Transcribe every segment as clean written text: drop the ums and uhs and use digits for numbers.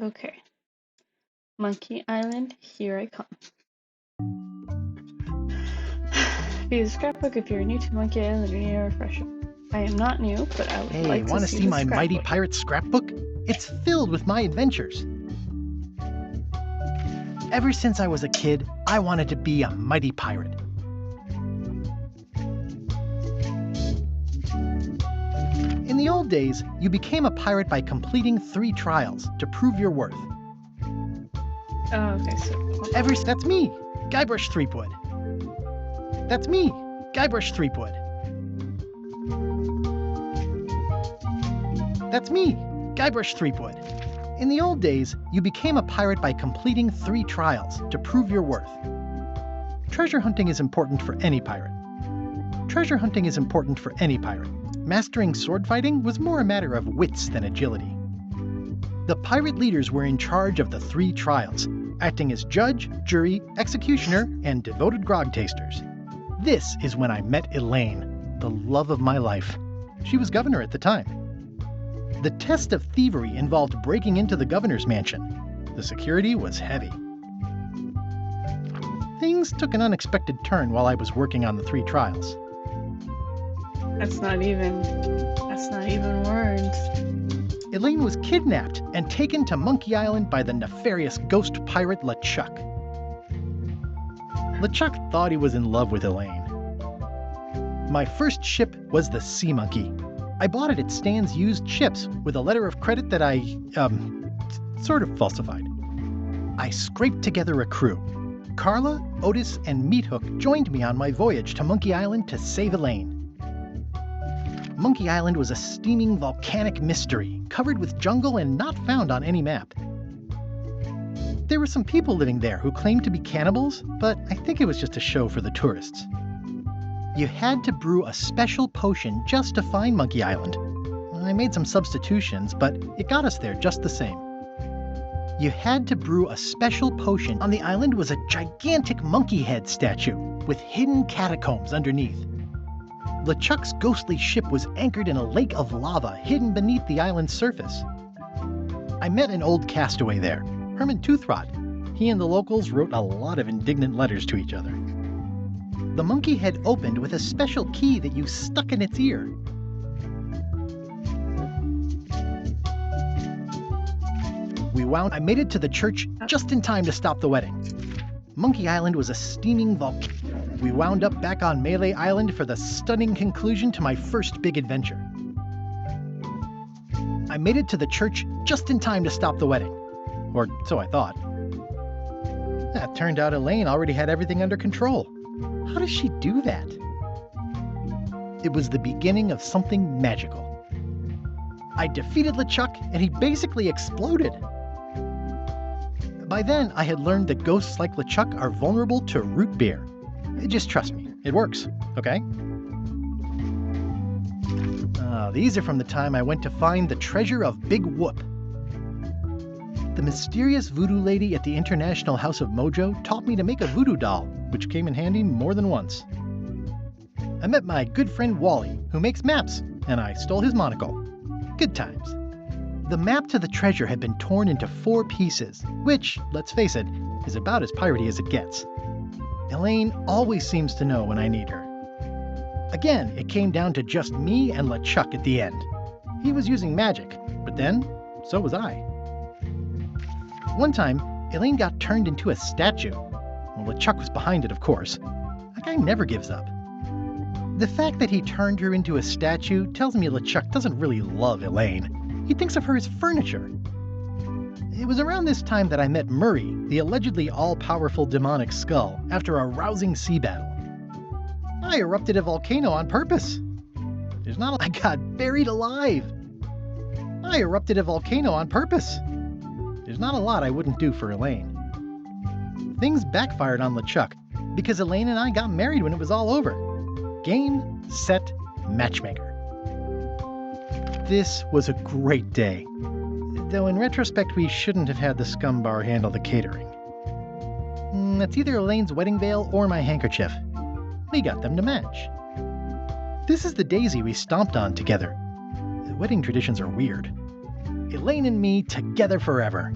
Okay. Monkey Island, here I come. View the scrapbook if you're new to Monkey Island or need a refresher. I am not new, but I would Hey, like to want to see see the my Mighty scrapbook. Pirate scrapbook? It's filled with my adventures. Ever since I was a kid, I wanted to be a mighty pirate. In the old days, you became a pirate by completing 3 trials to prove your worth. Oh, okay, so That's me, Guybrush Threepwood. That's me, Guybrush Threepwood. That's me, Guybrush Threepwood. In the old days, you became a pirate by completing 3 trials to prove your worth. Treasure hunting is important for any pirate. Treasure hunting is important for any pirate. Mastering sword fighting was more a matter of wits than agility. The pirate leaders were in charge of the 3 trials, acting as judge, jury, executioner, and devoted grog tasters. This is when I met Elaine, the love of my life. She was governor at the time. The test of thievery involved breaking into the governor's mansion. The security was heavy. Things took an unexpected turn while I was working on the 3 trials. that's not even words. Elaine was kidnapped and taken to Monkey Island by the nefarious ghost pirate LeChuck. LeChuck thought he was in love with Elaine. My first ship was the Sea Monkey. I bought it at Stan's used ships with a letter of credit that I, sort of falsified. I scraped together a crew. Carla, Otis, and Meathook joined me on my voyage to Monkey Island to save Elaine. Monkey Island was a steaming volcanic mystery, covered with jungle and not found on any map. There were some people living there who claimed to be cannibals, but I think it was just a show for the tourists. You had to brew a special potion just to find Monkey Island. I made some substitutions, but it got us there just the same. You had to brew a special potion. On the island was a gigantic monkey head statue with hidden catacombs underneath. LeChuck's ghostly ship was anchored in a lake of lava hidden beneath the island's surface. I met an old castaway there, Herman Toothrot. He and the locals wrote a lot of indignant letters to each other. The monkey head opened with a special key that you stuck in its ear. I made it to the church just in time to stop the wedding. Monkey Island was a steaming volcano. We wound up back on Melee Island for the stunning conclusion to my first big adventure. I made it to the church just in time to stop the wedding. Or so I thought. It turned out Elaine already had everything under control. How does she do that? It was the beginning of something magical. I defeated LeChuck and he basically exploded. By then, I had learned that ghosts like LeChuck are vulnerable to root beer. Just trust me, it works, okay? These are from the time I went to find the treasure of Big Whoop. The mysterious voodoo lady at the International House of Mojo taught me to make a voodoo doll, which came in handy more than once. I met my good friend Wally, who makes maps, and I stole his monocle. Good times. The map to the treasure had been torn into 4 pieces, which, let's face it, is about as piratey as it gets. Elaine always seems to know when I need her. Again, it came down to just me and LeChuck at the end. He was using magic, but then, so was I. One time, Elaine got turned into a statue. Well, LeChuck was behind it, of course. That guy never gives up. The fact that he turned her into a statue tells me LeChuck doesn't really love Elaine. He thinks of her as furniture. It was around this time that I met Murray, the allegedly all-powerful demonic skull, after a rousing sea battle. I erupted a volcano on purpose. I got buried alive. I erupted a volcano on purpose. There's not a lot I wouldn't do for Elaine. Things backfired on LeChuck because Elaine and I got married when it was all over. Game, set, matchmaker. This was a great day. Though in retrospect, we shouldn't have had the scum bar handle the catering. That's either Elaine's wedding veil or my handkerchief. We got them to match. This is the daisy we stomped on together. Wedding traditions are weird. Elaine and me together forever.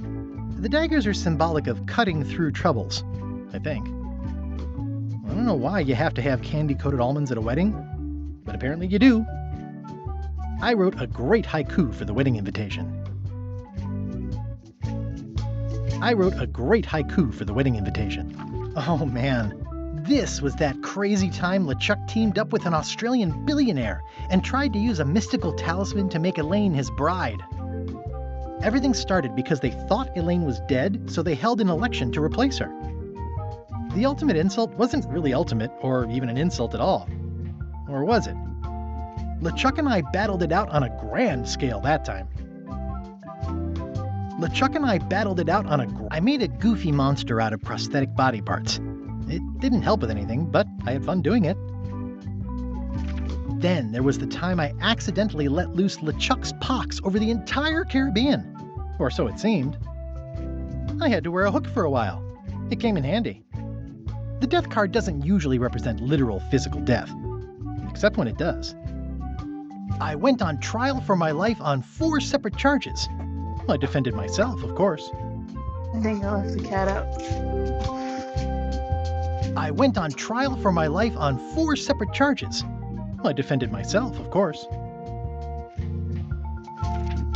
The daggers are symbolic of cutting through troubles, I think. I don't know why you have to have candy-coated almonds at a wedding, but apparently you do. I wrote a great haiku for the wedding invitation. Oh man, this was that crazy time LeChuck teamed up with an Australian billionaire and tried to use a mystical talisman to make Elaine his bride. Everything started because they thought Elaine was dead, so they held an election to replace her. The ultimate insult wasn't really ultimate, or even an insult at all. Or was it? LeChuck and I battled it out on a grand scale that time. I made a goofy monster out of prosthetic body parts. It didn't help with anything, but I had fun doing it. Then there was the time I accidentally let loose LeChuck's pox over the entire Caribbean. Or so it seemed. I had to wear a hook for a while. It came in handy. The death card doesn't usually represent literal physical death, except when it does. I went on trial for my life on 4 separate charges. I defended myself, of course. I think I left the cat out. I went on trial for my life on 4 separate charges. I defended myself, of course.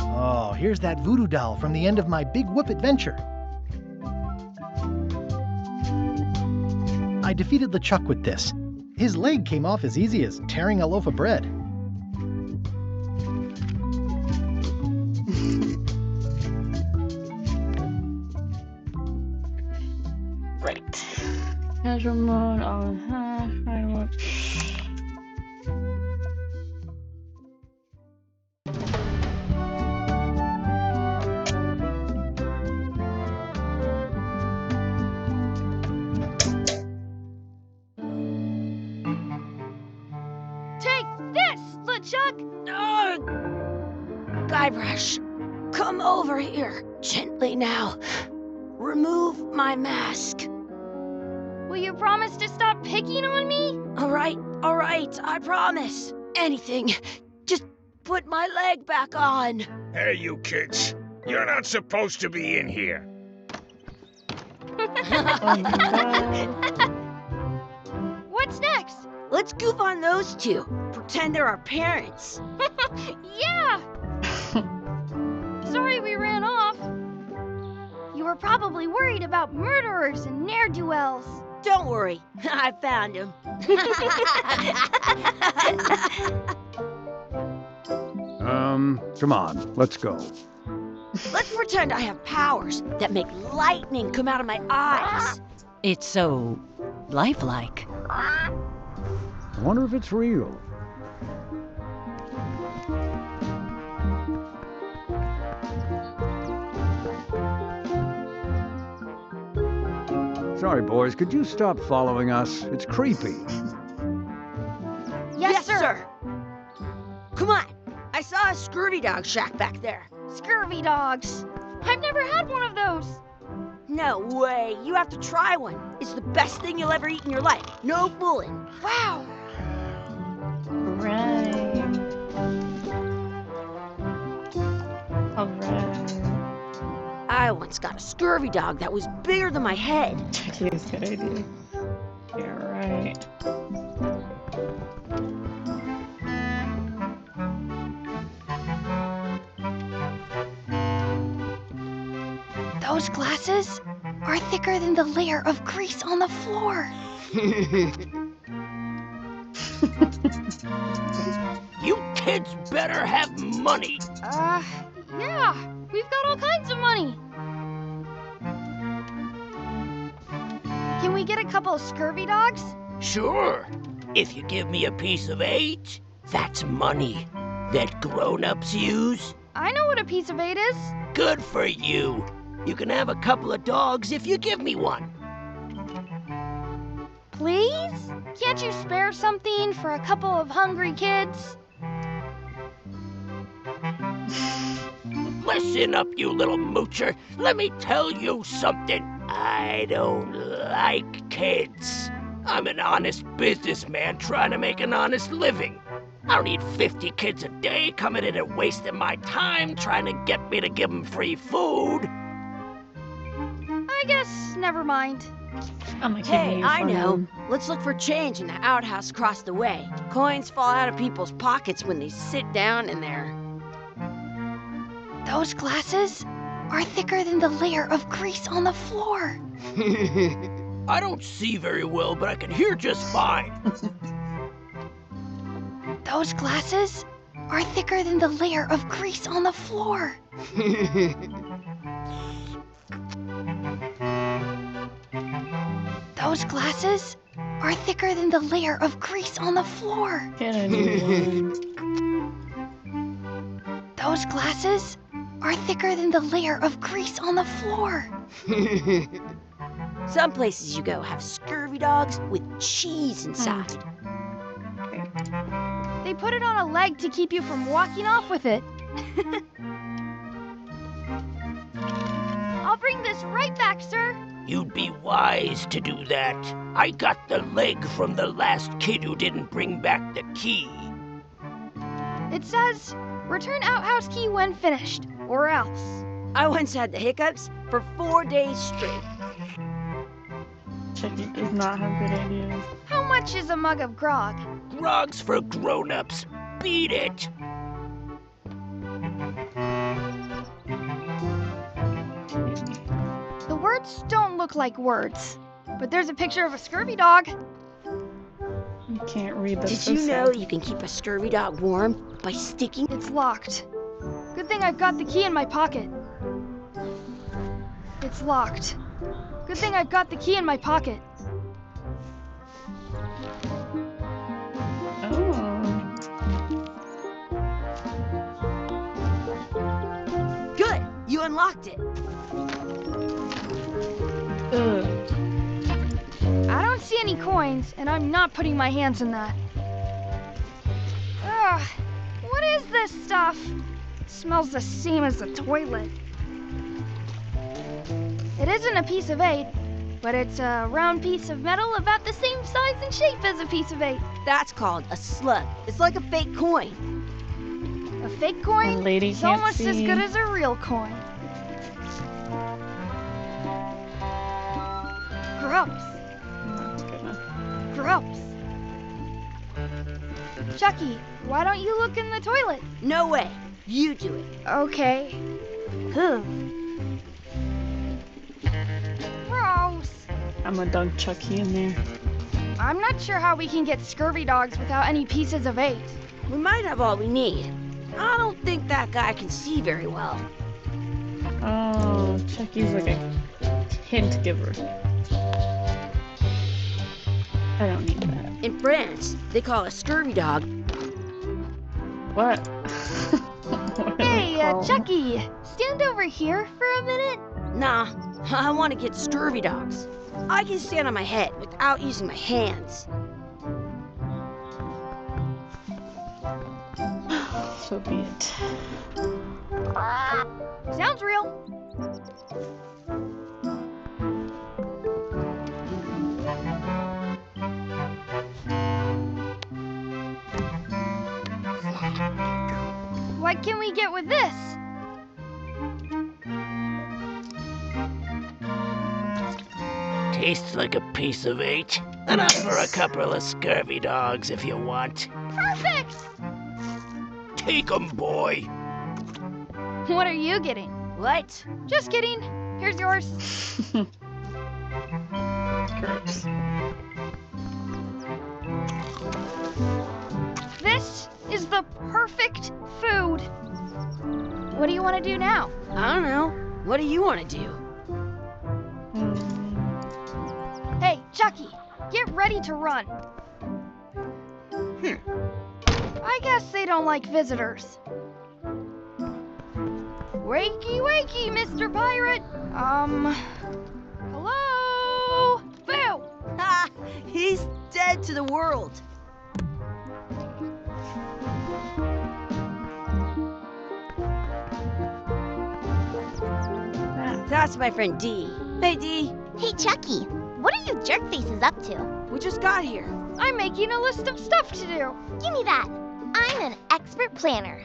Oh, here's that voodoo doll from the end of my Big Whoop adventure. I defeated LeChuck with this. His leg came off as easy as tearing a loaf of bread. Right. Casual mode, all in half, firework. Take this, LeChuck! Guybrush, come over here, gently now. Remove my mask. Will you promise to stop picking on me? All right, I promise. Anything. Just put my leg back on. Hey, you kids. You're not supposed to be in here. Oh my god. What's next? Let's goof on those two. Pretend they're our parents. Yeah! Sorry we ran off. You were probably worried about murderers and ne'er-do-wells. Don't worry, I found him. Come on, let's go. Let's pretend I have powers that make lightning come out of my eyes. It's so lifelike. I wonder if it's real. Sorry, boys, could you stop following us? It's creepy. Yes, sir. Come on, I saw a scurvy dog shack back there. Scurvy dogs. I've never had one of those. No way, you have to try one. It's the best thing you'll ever eat in your life. No fooling. Wow. Right. Alright. I once got a scurvy dog that was bigger than my head. Actually, it's a good idea. Yeah, right. Those glasses are thicker than the layer of grease on the floor. You kids better have money. Yeah. We've got all kinds of money. Can we get a couple of scurvy dogs? Sure. If you give me a piece of 8, that's money that grown-ups use. I know what a piece of 8 is. Good for you. You can have a couple of dogs if you give me one. Please? Can't you spare something for a couple of hungry kids? Listen up, you little moocher. Let me tell you something. I don't like kids. I'm an honest businessman trying to make an honest living. I don't need 50 kids a day coming in and wasting my time trying to get me to give them free food. I guess never mind. I'm a kid. Hey, I know. Let's look for change in the outhouse across the way. Coins fall out of people's pockets when they sit down in there. Those glasses are thicker than the layer of grease on the floor. I don't see very well, but I can hear just fine. Those glasses are thicker than the layer of grease on the floor. Those glasses are thicker than the layer of grease on the floor. Can I do one? Those glasses are thicker than the layer of grease on the floor. Some places you go have scurvy dogs with cheese inside. They put it on a leg to keep you from walking off with it. I'll bring this right back, sir. You'd be wise to do that. I got the leg from the last kid who didn't bring back the key. It says, return outhouse key when finished, or else. I once had the hiccups for 4 days straight. Chucky does not have good ideas. How much is a mug of grog? Grog's for grown-ups. Beat it. The words don't look like words, but there's a picture of a scurvy dog. You can't read this. Did you know you can keep a scurvy dog warm by sticking? It's locked. Good thing I've got the key in my pocket. It's locked. Good thing I've got the key in my pocket. Oh. Good! You unlocked it. Ugh. I don't see any coins, and I'm not putting my hands in that. Ugh, what is this stuff? It smells the same as the toilet. It isn't a piece of 8, but it's a round piece of metal about the same size and shape as a piece of 8. That's called a slug. It's like a fake coin. A fake coin The lady is can't almost as see. good as a real coin. Gross. That's good enough. Gross. Chucky, why don't you look in the toilet? No way. You do it. Okay. Gross. I'm gonna dunk Chucky in there. I'm not sure how we can get scurvy dogs without any pieces of 8. We might have all we need. I don't think that guy can see very well. Oh, Chucky's like a hint giver. I don't need that. In France, they call a scurvy dog. What? What do Hey, they call 'em? Chucky, stand over here for a minute. Nah, I want to get scurvy dogs. I can stand on my head without using my hands. So be it. Sounds real. What can we get with this? Tastes like a piece of 8. Enough for a couple of scurvy dogs if you want. Perfect! Take 'em, boy. What are you getting? What? Just kidding. Here's yours. Gross. This is the perfect food. What do you want to do now? I don't know. What do you want to do? Hey, Chucky, get ready to run. I guess they don't like visitors. Wakey, wakey, Mr. Pirate. Hello? Boo! Ha! He's dead to the world. That's my friend Dee. Hey, Dee. Hey, Chucky, what are you jerk faces up to? We just got here. I'm making a list of stuff to do. Give me that. I'm an expert planner.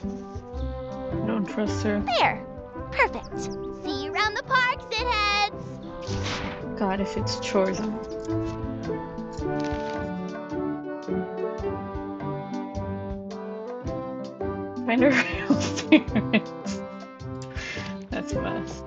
I don't trust her. There. Perfect. See you around the park, shitheads. God, if it's chores. Find her real parents. That's a mess.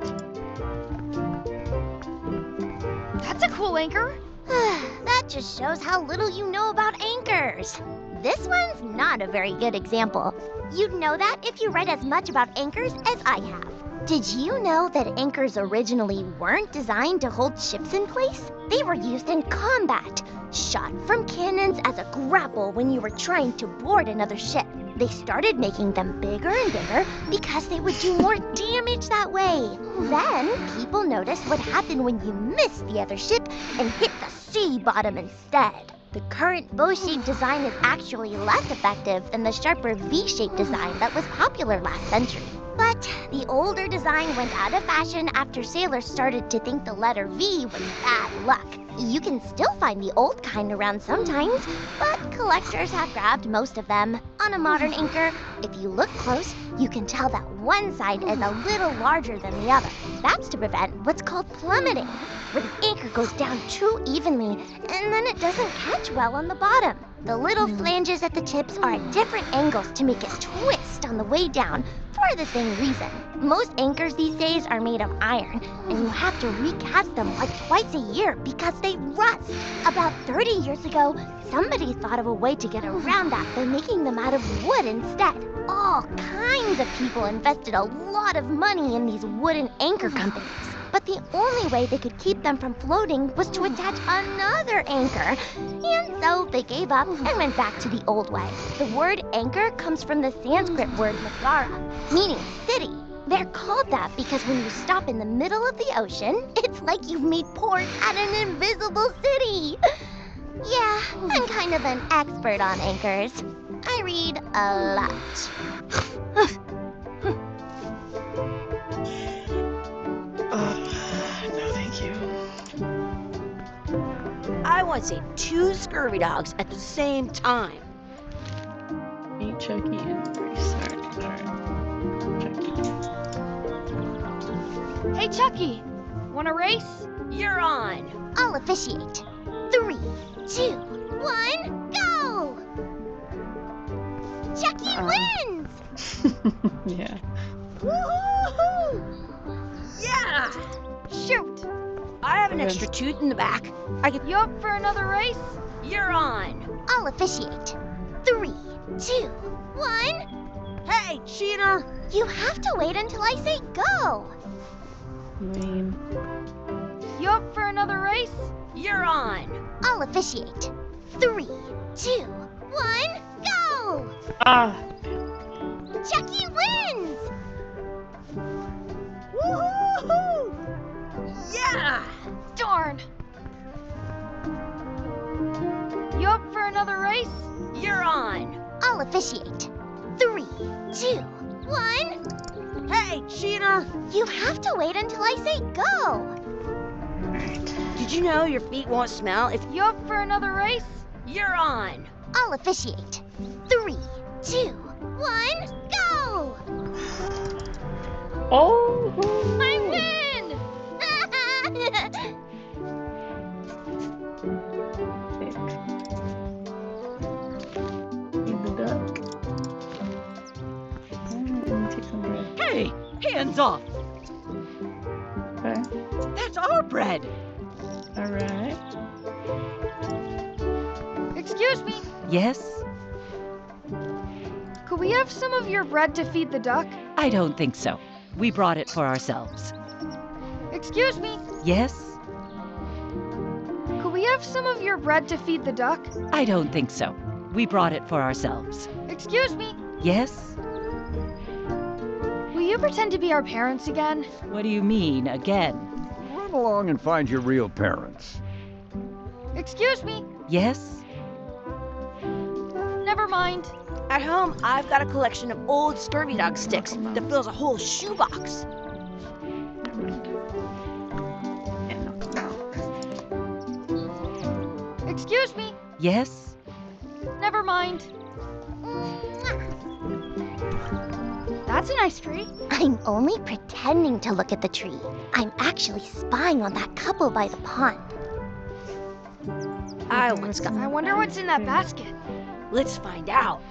That's a cool anchor. That just shows how little you know about anchors. This one's not a very good example. You'd know that if you read as much about anchors as I have. Did you know that anchors originally weren't designed to hold ships in place? They were used in combat, shot from cannons as a grapple when you were trying to board another ship. They started making them bigger and bigger because they would do more damage that way. Then, people noticed what happened when you missed the other ship and hit the sea bottom instead. The current bow-shaped design is actually less effective than the sharper V-shaped design that was popular last century. But the older design went out of fashion after sailors started to think the letter V was bad luck. You can still find the old kind around sometimes, but collectors have grabbed most of them. On a modern anchor, if you look close, you can tell that one side is a little larger than the other. That's to prevent what's called plummeting, where the anchor goes down too evenly and then it doesn't catch well on the bottom. The little flanges at the tips are at different angles to make it twist on the way down for the same reason. Most anchors these days are made of iron, and you have to recast them like twice a year because they rust. About 30 years ago, somebody thought of a way to get around that by making them out of wood instead. All kinds of people invested a lot of money in these wooden anchor companies. But the only way they could keep them from floating was to attach another anchor. And so they gave up and went back to the old way. The word anchor comes from the Sanskrit word nagara, meaning city. They're called that because when you stop in the middle of the ocean, it's like you've made port at an invisible city. Yeah, I'm kind of an expert on anchors. I read a lot. No, thank you. I once ate 2 scurvy dogs at the same time. Meet Chucky and Grace. Alright. Hey, Chucky. Want a race? You're on. I'll officiate. 3, 2, 1, go! Chucky wins! Yeah. Woohoo! Yeah! Shoot. I have an Okay. extra tooth in the back. You up for another race? You're on. I'll officiate. 3, 2, 1. Hey, cheater! You have to wait until I say go. Lame. You up for another race? You're on. I'll officiate. 3, 2, 1, go! Ah! Chucky wins! Woohoo! Yeah! Darn. You up for another race? You're on. I'll officiate. 3, 2, 1. Hey, cheater! You have to wait until I say go. Alright. Did you know your feet won't smell if You up for another race? you're on? I'll officiate. 3, 2, 1, go! Oh! I win! Sick. Eat the duck. Alright, let me take some bread. Hey, hands off. Okay. That's our bread. Alright. Excuse me. Yes? Could we have some of your bread to feed the duck? I don't think so. We brought it for ourselves. Excuse me. Yes? Could we have some of your bread to feed the duck? I don't think so. We brought it for ourselves. Excuse me. Yes? Will you pretend to be our parents again? What do you mean, again? Run along and find your real parents. Excuse me. Yes? Never mind. At home, I've got a collection of old scurvy dog sticks that fills a whole shoebox. Never mind. Yeah, knock them out. Excuse me. Yes? never mind. That's a nice tree. I'm only pretending to look at the tree. I'm actually spying on that couple by the pond. I once got. I wonder what's in that basket. Let's find out.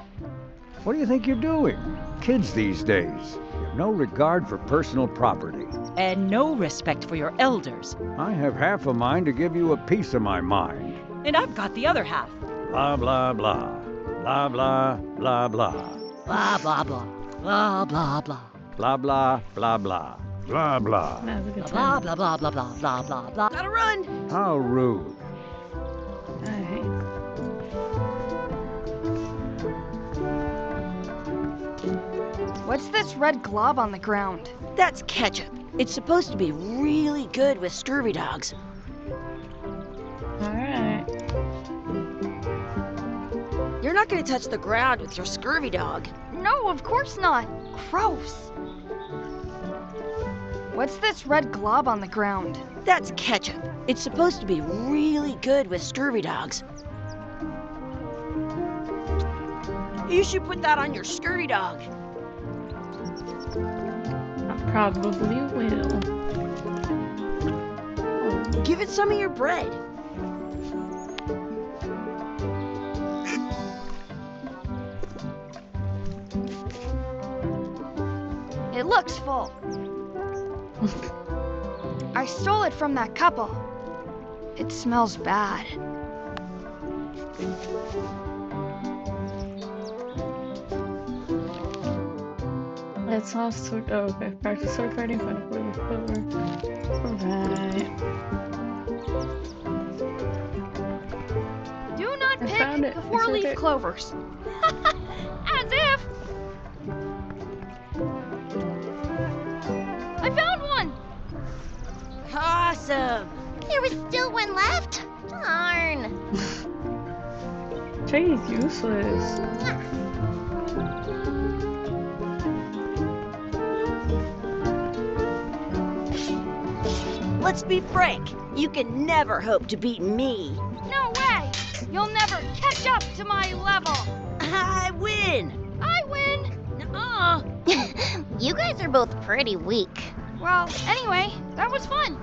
What do you think you're doing? Kids these days have no regard for personal property. And no respect for your elders. I have half a mind to give you a piece of my mind. And I've got the other half. Blah, blah, blah. Blah, blah, blah, blah. Blah, blah, blah. Blah, blah, blah. Blah, blah, blah, blah. Blah, blah. Now's a good Blah, time. blah, blah, blah, blah, blah, blah, blah. Gotta run. How rude. Alright. What's this red glob on the ground? That's ketchup. It's supposed to be really good with scurvy dogs. Alright. You're not gonna touch the ground with your scurvy dog. No, of course not. Gross. What's this red glob on the ground? That's ketchup. It's supposed to be really good with scurvy dogs. You should put that on your scurvy dog. I probably will. Give it some of your bread. It looks full. I stole it from that couple. It smells bad. Let's all sort. Oh, okay. Practice sword fighting. Find a four-leaf clover. Alright. Do not I pick found it. the It's four-leaf okay. clovers. As if. I found one. Awesome. There was still one left? Darn. Chucky's useless. Let's be frank. You can never hope to beat me. No way. You'll never catch up to my level. I win. I win. Nuh-uh. You guys are both pretty weak. Well, anyway, that was fun.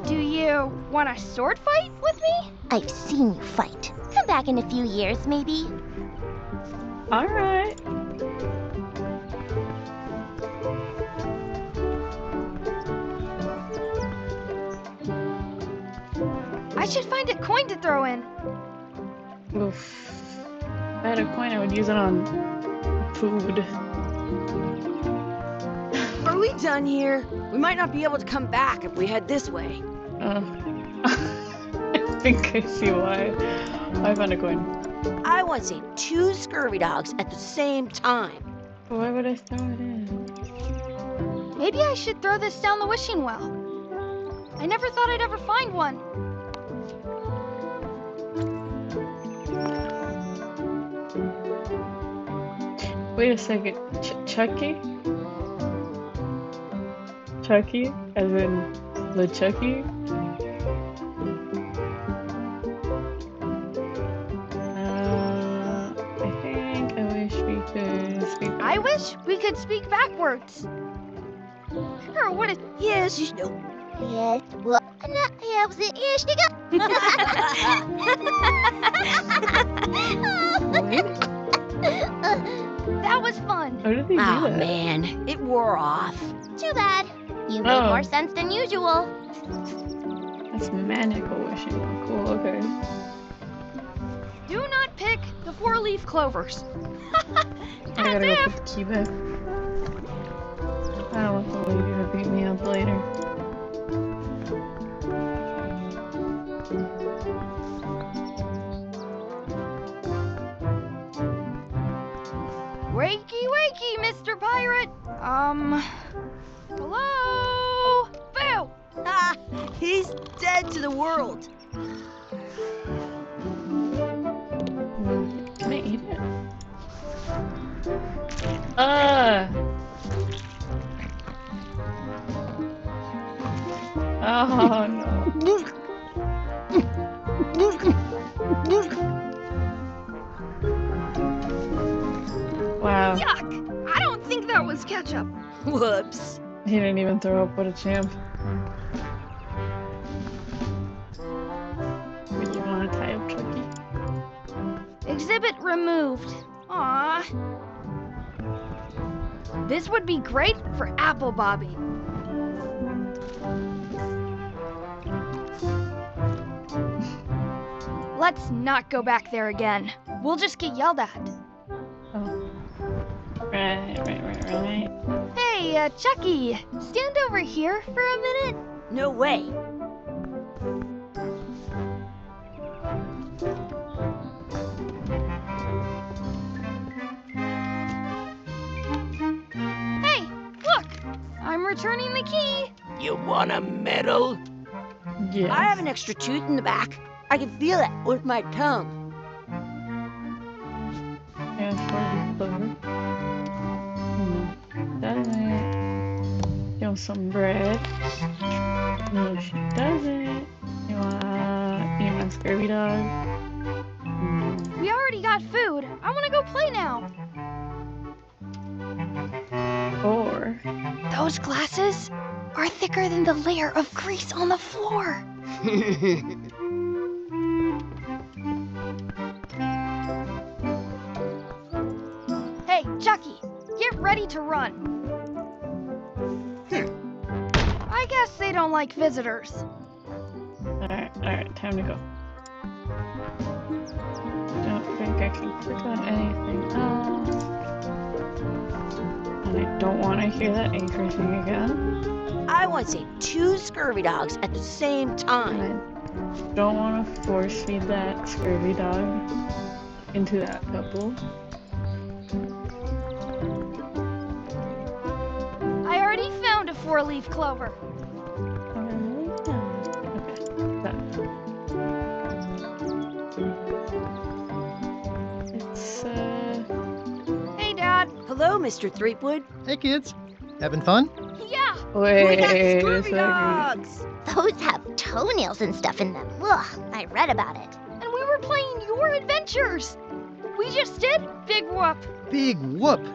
Do you want a sword fight with me? I've seen you fight. Come back in a few years, maybe. Alright. I should find a coin to throw in. Oof. If I had a coin, I would use it on food. Are we done here? We might not be able to come back if we head this way. I think I see why. I found a coin. I once ate 2 scurvy dogs at the same time. Why would I throw it in? Maybe I should throw this down the wishing well. I never thought I'd ever find one. Wait a second. Chucky? Chucky? As in the Chucky? I think I wish we could speak. I wish we could speak backwards. Sure, what is... Yes, you know. Yes, well, That was fun. How did they do Oh, that? man. It wore off. Too bad. You made Oh. more sense than usual. That's maniacal wishing. Cool, okay. Do not pick the four-leaf clovers. I gotta As go if. put the key back. I don't want the lady to beat me up later. Wakey, wakey, Mr. Pirate. Hello? Boo! Ah, he's dead to the world. Can I eat it? Oh no. Yuck! I don't think that was ketchup. Whoops. He didn't even throw up. What a champ. Would you want to tie up Chucky? Exhibit removed. Aww. This would be great for Apple Bobby. Let's not go back there again. We'll just get yelled at. Oh. Right. Hey, Chucky, stand over here for a minute. No way. Hey, look! I'm returning the key. You want a medal? Yes. I have an extra tooth in the back. I can feel it with my tongue. Yeah, for the clover. Doesn't. You want some bread? No, she doesn't. You want eat my scurvy dog? No. We already got food. I want to go play now. Or Those glasses are thicker than the layer of grease on the floor. Hey, Chucky, get ready to run. I guess they don't like visitors. alright, time to go. Don't think I can click on anything else. And I don't want to hear that anchor thing again. I want to say 2 scurvy dogs at the same And time. I don't want to force feed that scurvy dog into that couple. I already found a 4-leaf clover. Oh, really? Okay, done. It's, Hey, Dad. Hello, Mr. Threepwood. Hey, kids. Having fun? Yeah. We got wait a scurvy second. dogs. Those have toenails and stuff in them. Ugh, I read about it. And we were playing your adventures. We just did Big Whoop. Big whoop.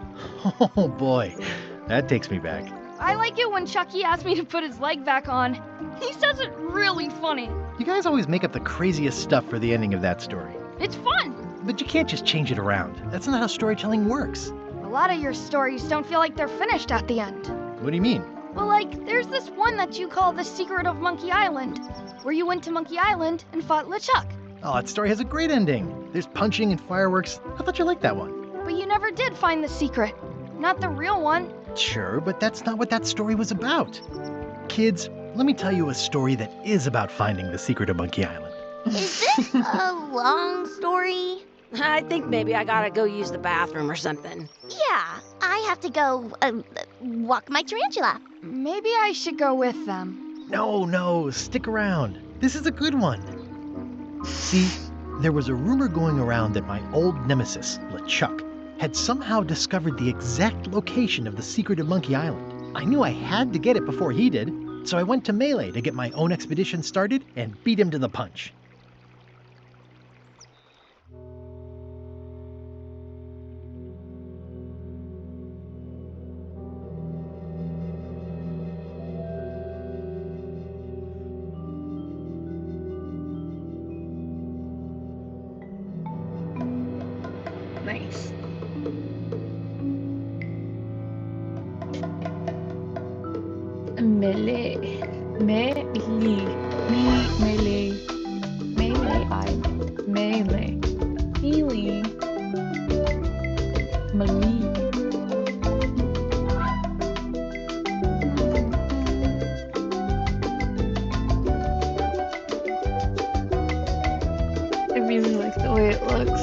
Oh, boy. That takes me back. I like it when Chucky asked me to put his leg back on. He says it really funny. You guys always make up the craziest stuff for the ending of that story. It's fun. But you can't just change it around. That's not how storytelling works. A lot of your stories don't feel like they're finished at the end. What do you mean? Well, like, there's this one that you call The Secret of Monkey Island, where you went to Monkey Island and fought LeChuck. Oh, that story has a great ending. There's punching and fireworks. I thought you liked that one. But you never did find the secret. Not the real one. Sure, but that's not what that story was about. Kids, let me tell you a story that is about finding the secret of Monkey Island. Is this a long story? I think maybe I gotta go use the bathroom or something. Yeah, I have to go walk my tarantula. Maybe I should go with them. No, stick around. This is a good one. See, there was a rumor going around that my old nemesis, LeChuck, had somehow discovered the exact location of the secret of Monkey Island. I knew I had to get it before he did, so I went to Melee to get my own expedition started and beat him to the punch. Nice. Melee. Melee. Melee. Melee Island. Melee. Melee. Melee. I really like the way it looks.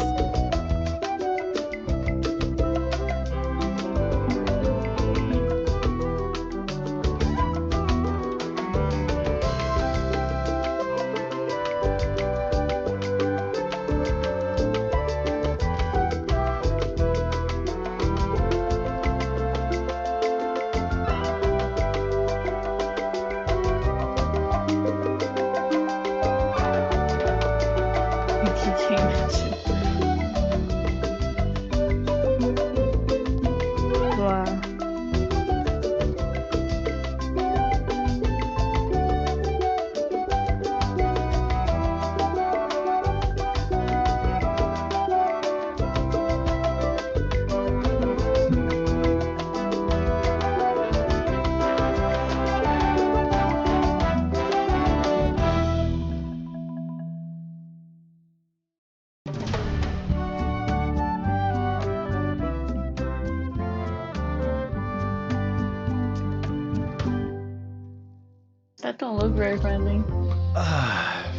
That don't look very friendly.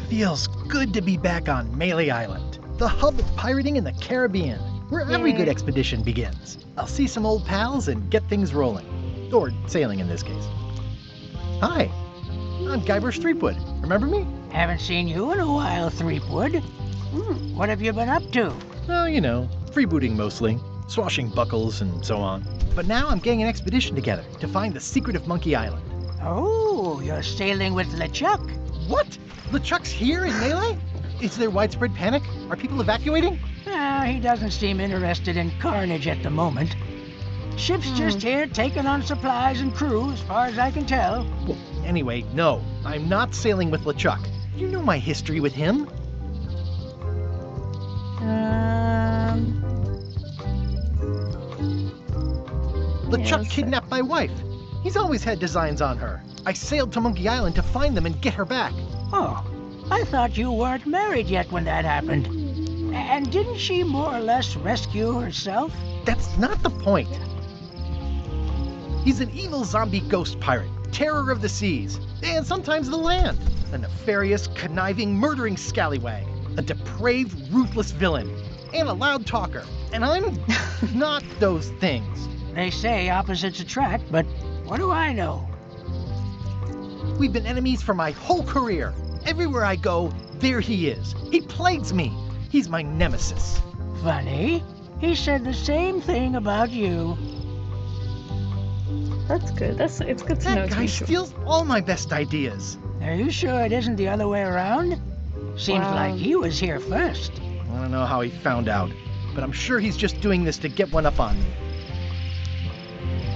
Feels good to be back on Melee Island, the hub of pirating in the Caribbean, where every good expedition begins. I'll see some old pals and get things rolling. Or sailing in this case. Hi, I'm Guybrush Threepwood. Remember me? Haven't seen you in a while, Threepwood. What have you been up to? Oh, you know, freebooting mostly, swashbuckles and so on. But now I'm getting an expedition together to find the secret of Monkey Island. Oh, you're sailing with LeChuck. What? LeChuck's here in Melee? Is there widespread panic? Are people evacuating? He doesn't seem interested in carnage at the moment. Ship's just here taking on supplies and crew, as far as I can tell. Well, anyway, no, I'm not sailing with LeChuck. You know my history with him. LeChuck kidnapped my wife. He's always had designs on her. I sailed to Monkey Island to find them and get her back. Oh, I thought you weren't married yet when that happened. And didn't she more or less rescue herself? That's not the point. He's an evil zombie ghost pirate, terror of the seas, and sometimes the land. A nefarious, conniving, murdering scallywag. A depraved, ruthless villain. And a loud talker. And I'm not those things. They say opposites attract, but what do I know? We've been enemies for my whole career. Everywhere I go, there he is. He plagues me. He's my nemesis. Funny. He said the same thing about you. That's good. It's good to know. That guy steals all my best ideas. Are you sure it isn't the other way around? Seems like he was here first. I don't know how he found out, but I'm sure he's just doing this to get one up on me.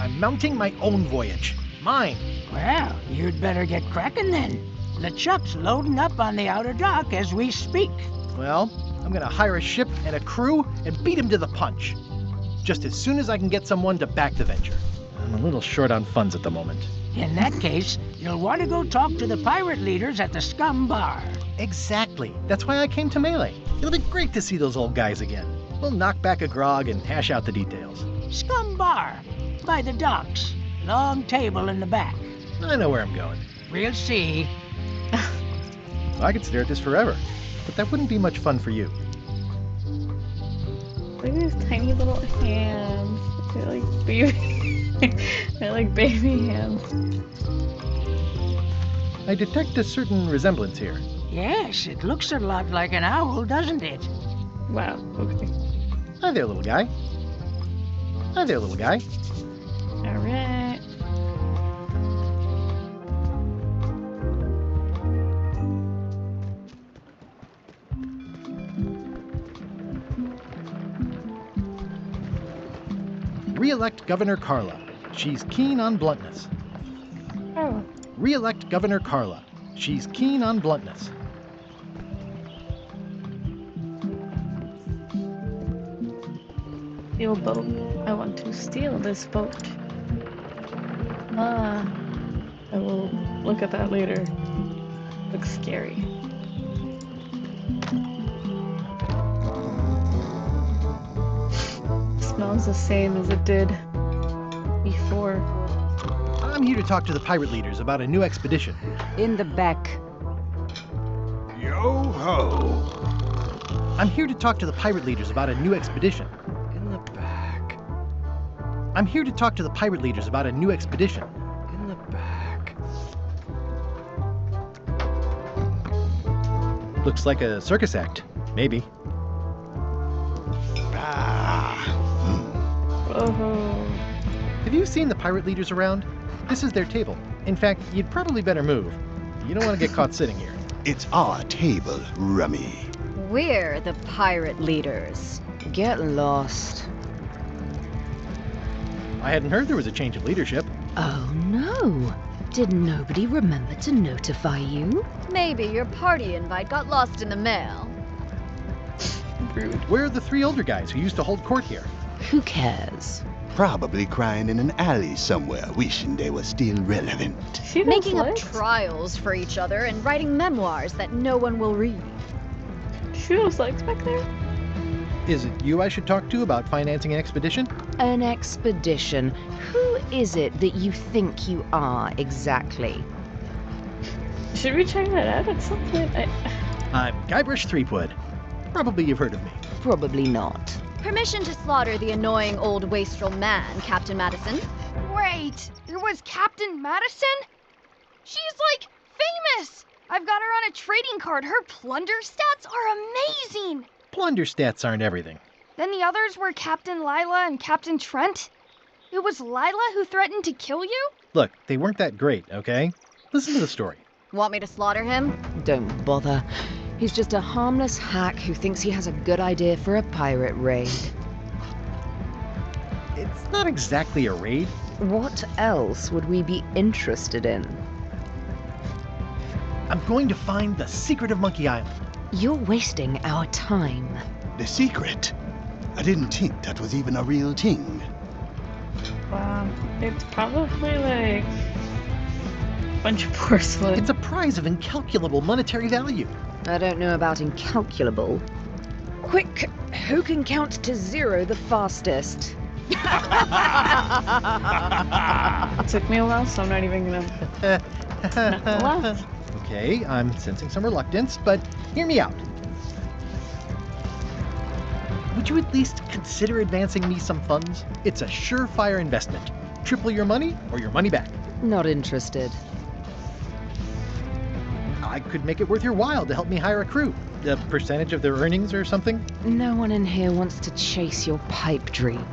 I'm mounting my own voyage. Mine. Well, you'd better get cracking then. LeChuck's loading up on the outer dock as we speak. Well, I'm gonna hire a ship and a crew and beat him to the punch. Just as soon as I can get someone to back the venture. I'm a little short on funds at the moment. In that case, you'll want to go talk to the pirate leaders at the Scum Bar. Exactly. That's why I came to Melee. It'll be great to see those old guys again. We'll knock back a grog and hash out the details. Scum Bar, by the docks. Long table in the back. I know where I'm going. We'll see. I could stare at this forever, but that wouldn't be much fun for you. Look at these tiny little hands. They're like baby. They're like baby hands. I detect a certain resemblance here. Yes, it looks a lot like an owl, doesn't it? Wow, okay. Hi there, little guy. Hi there, little guy. Alright. Re-elect Governor Carla. She's keen on bluntness. Oh. Re-elect Governor Carla. She's keen on bluntness. Steal boat. I want to steal this boat. I will look at that later. Looks scary. Smells the same as it did before. I'm here to talk to the pirate leaders about a new expedition. In the back. Yo-ho! I'm here to talk to the pirate leaders about a new expedition. In the back. I'm here to talk to the pirate leaders about a new expedition. In the back. Looks like a circus act. Maybe. Oh. Have you seen the pirate leaders around? This is their table. In fact, you'd probably better move. You don't want to get caught sitting here. It's our table, Rummy. We're the pirate leaders. Get lost. I hadn't heard there was a change of leadership. Oh no! Did nobody remember to notify you? Maybe your party invite got lost in the mail. Rude. Where are the three older guys who used to hold court here? Who cares? Probably crying in an alley somewhere, wishing they were still relevant. Making up trials for each other and writing memoirs that no one will read. She those legs back there? Is it you I should talk to about financing an expedition? An expedition? Who is it that you think you are exactly? Should we check that out at some point? I'm Guybrush Threepwood. Probably you've heard of me. Probably not. Permission to slaughter the annoying old wastrel man, Captain Madison. Wait, it was Captain Madison? She's like famous! I've got her on a trading card. Her plunder stats are amazing! Plunder stats aren't everything. Then the others were Captain Lila and Captain Trent. It was Lila who threatened to kill you? Look, they weren't that great, okay? Listen to the story. Want me to slaughter him? Don't bother. He's just a harmless hack who thinks he has a good idea for a pirate raid. It's not exactly a raid. What else would we be interested in? I'm going to find the secret of Monkey Island. You're wasting our time. The secret? I didn't think that was even a real thing. Wow. It's probably like a bunch of porcelain. It's a prize of incalculable monetary value. I don't know about incalculable. Quick, who can count to 0 the fastest? It took me a while, so I'm not even gonna laugh. Okay, I'm sensing some reluctance, but hear me out. Would you at least consider advancing me some funds? It's a surefire investment. Triple your money or your money back. Not interested. I could make it worth your while to help me hire a crew. A percentage of their earnings or something? No one in here wants to chase your pipe dream.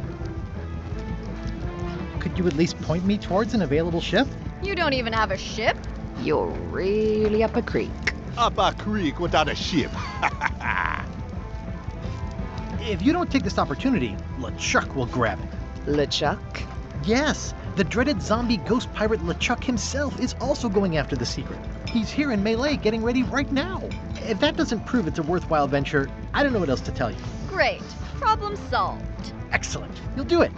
Could you at least point me towards an available ship? You don't even have a ship? You're really up a creek. Up a creek without a ship. If you don't take this opportunity, LeChuck will grab it. LeChuck? Yes, the dreaded zombie ghost pirate LeChuck himself is also going after the secret. He's here in Melee getting ready right now. If that doesn't prove it's a worthwhile venture, I don't know what else to tell you. Great. Problem solved. Excellent. You'll do it.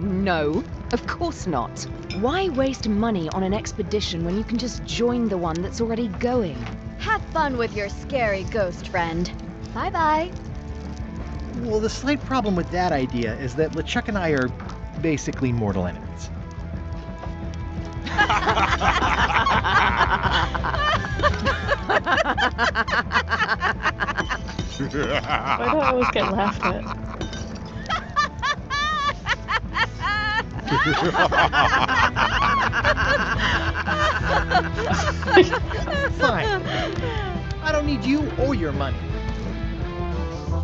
No, of course not. Why waste money on an expedition when you can just join the one that's already going? Have fun with your scary ghost friend. Bye-bye. Well, the slight problem with that idea is that LeChuck and I are basically mortal enemies. Why do I always get laughed at? Fine. I don't need you or your money.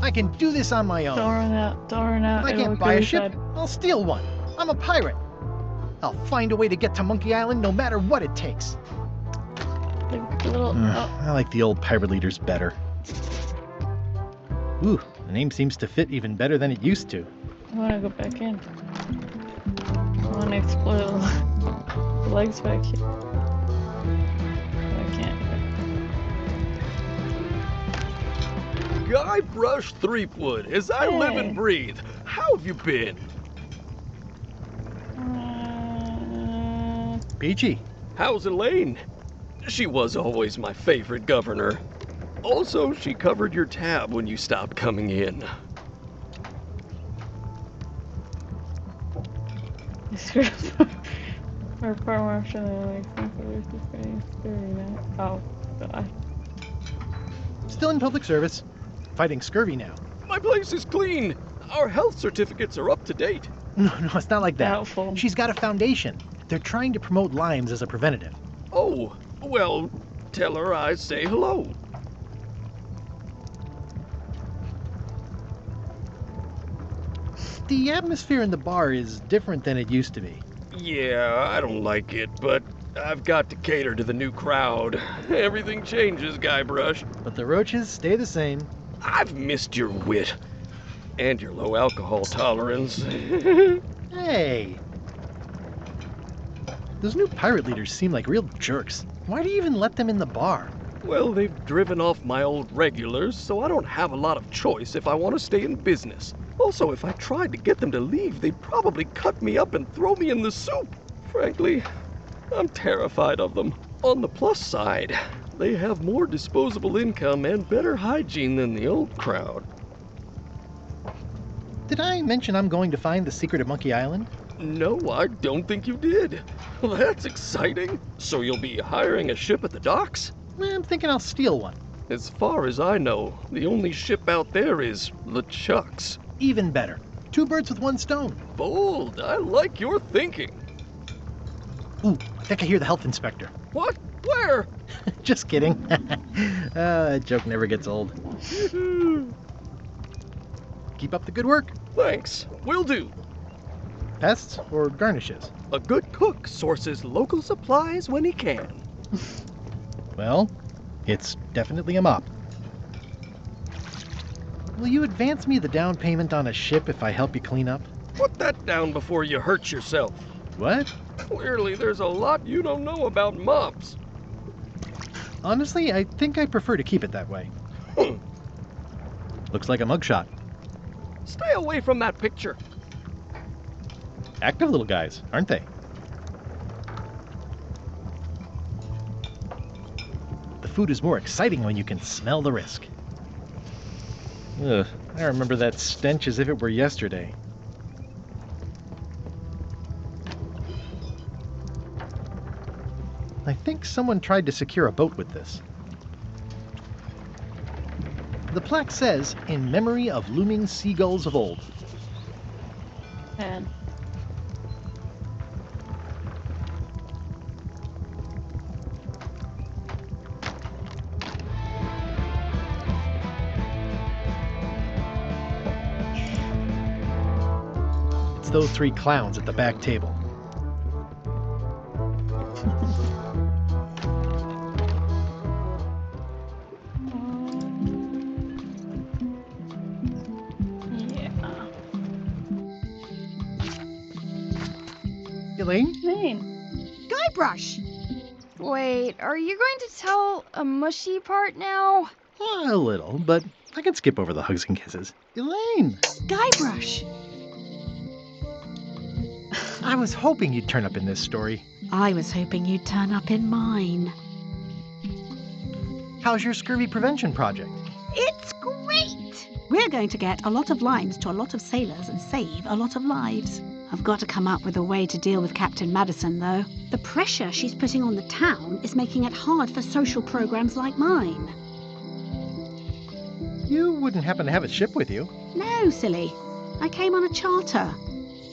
I can do this on my own. Don't run out. If I can't buy a ship, I'll steal one. I'm a pirate. I'll find a way to get to Monkey Island no matter what it takes. I like the old pirate leaders better. Ooh, the name seems to fit even better than it used to. I want to go back in. I want to explore the legs back here. I can't. Guybrush Threepwood, as I live and breathe. How have you been? Peachy. How's Elaine? She was always my favorite governor. Also, she covered your tab when you stopped coming in. Our farm after Oh, God. Still in public service. Fighting scurvy now. My place is clean. Our health certificates are up to date. No, it's not like that. Doubtful. She's got a foundation. They're trying to promote limes as a preventative. Oh, well, tell her I say hello. The atmosphere in the bar is different than it used to be. Yeah, I don't like it, but I've got to cater to the new crowd. Everything changes, Guybrush. But the roaches stay the same. I've missed your wit. And your low alcohol tolerance. Hey! Those new pirate leaders seem like real jerks. Why do you even let them in the bar? Well, they've driven off my old regulars, so I don't have a lot of choice if I want to stay in business. Also, if I tried to get them to leave, they'd probably cut me up and throw me in the soup. Frankly, I'm terrified of them. On the plus side, they have more disposable income and better hygiene than the old crowd. Did I mention I'm going to find the secret of Monkey Island? No, I don't think you did. Well, that's exciting. So you'll be hiring a ship at the docks? I'm thinking I'll steal one. As far as I know, the only ship out there is LeChuck's. Even better. 2 birds with 1 stone. Bold. I like your thinking. Ooh, I think I hear the health inspector. What? Where? Just kidding. That joke never gets old. Keep up the good work. Thanks. Will do. Pests or garnishes? A good cook sources local supplies when he can. Well, it's definitely a mop. Will you advance me the down payment on a ship if I help you clean up? Put that down before you hurt yourself. What? Clearly, there's a lot you don't know about mops. Honestly, I think I prefer to keep it that way. Looks like a mugshot. Stay away from that picture. Active little guys, aren't they? The food is more exciting when you can smell the risk. Ugh, I remember that stench as if it were yesterday. I think someone tried to secure a boat with this. The plaque says, "In memory of looming seagulls of old." Man. It's those 3 clowns at the back table. Elaine? Guybrush! Wait, are you going to tell a mushy part now? A little, but I can skip over the hugs and kisses. Elaine! Guybrush! I was hoping you'd turn up in this story. I was hoping you'd turn up in mine. How's your scurvy prevention project? It's great! We're going to get a lot of lines to a lot of sailors and save a lot of lives. I've got to come up with a way to deal with Captain Madison, though. The pressure she's putting on the town is making it hard for social programs like mine. You wouldn't happen to have a ship with you? No, silly. I came on a charter.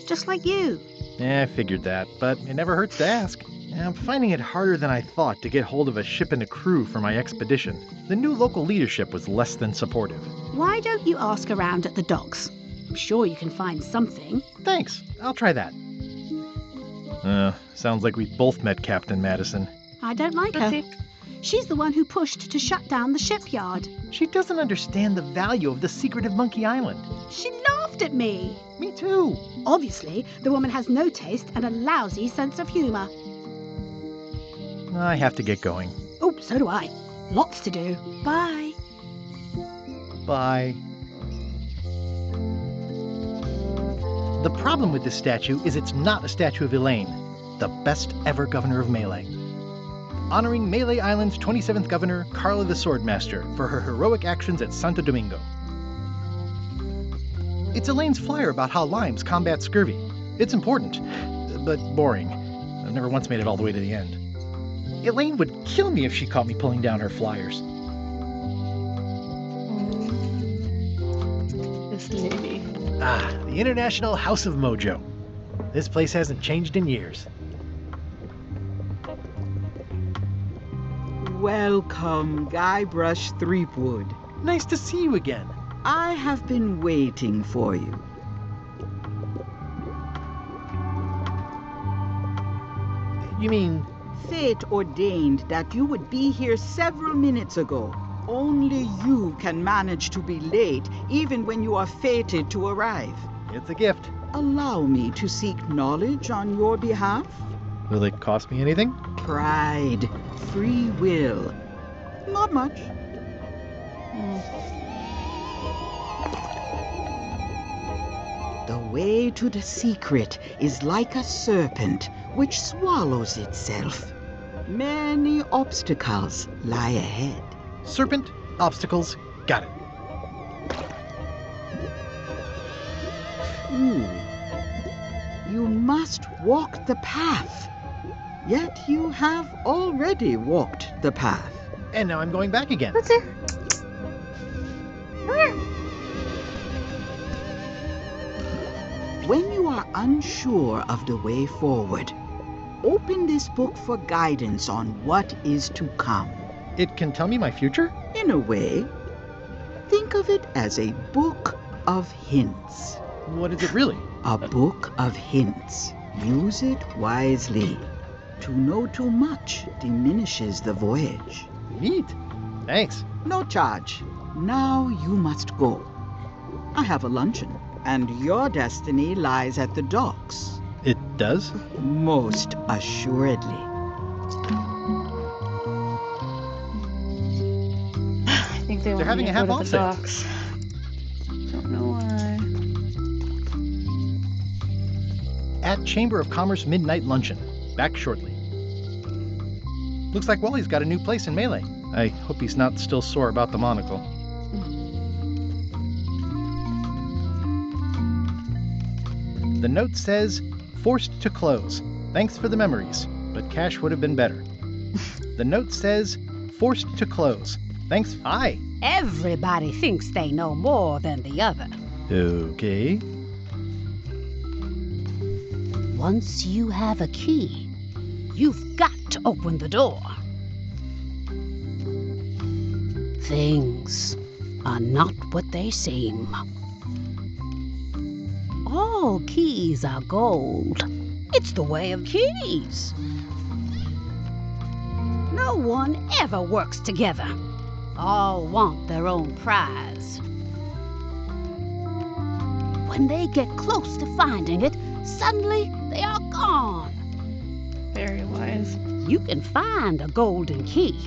Just like you. Yeah, I figured that, but it never hurts to ask. I'm finding it harder than I thought to get hold of a ship and a crew for my expedition. The new local leadership was less than supportive. Why don't you ask around at the docks? I'm sure you can find something. Thanks. I'll try that. Sounds like we both met Captain Madison. I don't like her. She's the one who pushed to shut down the shipyard. She doesn't understand the value of the secret of Monkey Island. She laughed at me. Me too. Obviously, the woman has no taste and a lousy sense of humor. I have to get going. Oh, so do I. Lots to do. Bye. Bye. The problem with this statue is it's not a statue of Elaine, the best ever governor of Melee. Honoring Melee Island's 27th governor, Carla the Swordmaster, for her heroic actions at Santo Domingo. It's Elaine's flyer about how limes combat scurvy. It's important, but boring. I've never once made it all the way to the end. Elaine would kill me if she caught me pulling down her flyers. This lady. The International House of Mojo. This place hasn't changed in years. Welcome, Guybrush Threepwood. Nice to see you again. I have been waiting for you. You mean? Fate ordained that you would be here several minutes ago. Only you can manage to be late, even when you are fated to arrive. It's a gift. Allow me to seek knowledge on your behalf. Will it cost me anything? Pride, free will. Not much. The way to the secret is like a serpent which swallows itself. Many obstacles lie ahead. Serpent, obstacles, got it. You must walk the path. Yet you have already walked the path. And now I'm going back again. What's it? When you are unsure of the way forward, open this book for guidance on what is to come. It can tell me my future? In a way, think of it as a book of hints. What is it really? A book of hints. Use it wisely. To know too much diminishes the voyage. Neat. Thanks. No charge. Now you must go. I have a luncheon, and your destiny lies at the docks. It does? Most assuredly. I think they want having me a to half go to off the sale. docks. Don't know why. At Chamber of Commerce Midnight Luncheon. Back shortly. Looks like Wally's got a new place in Melee. I hope he's not still sore about the monocle. The note says, forced to close. Thanks for the memories, but cash would have been better. The note says, forced to close. Thanks. Hi. Everybody thinks they know more than the other. Okay. Once you have a key, you've got to open the door. Things are not what they seem. All keys are gold. It's the way of keys. No one ever works together. All want their own prize. When they get close to finding it, suddenly they are gone. Very wise. You can find a golden key,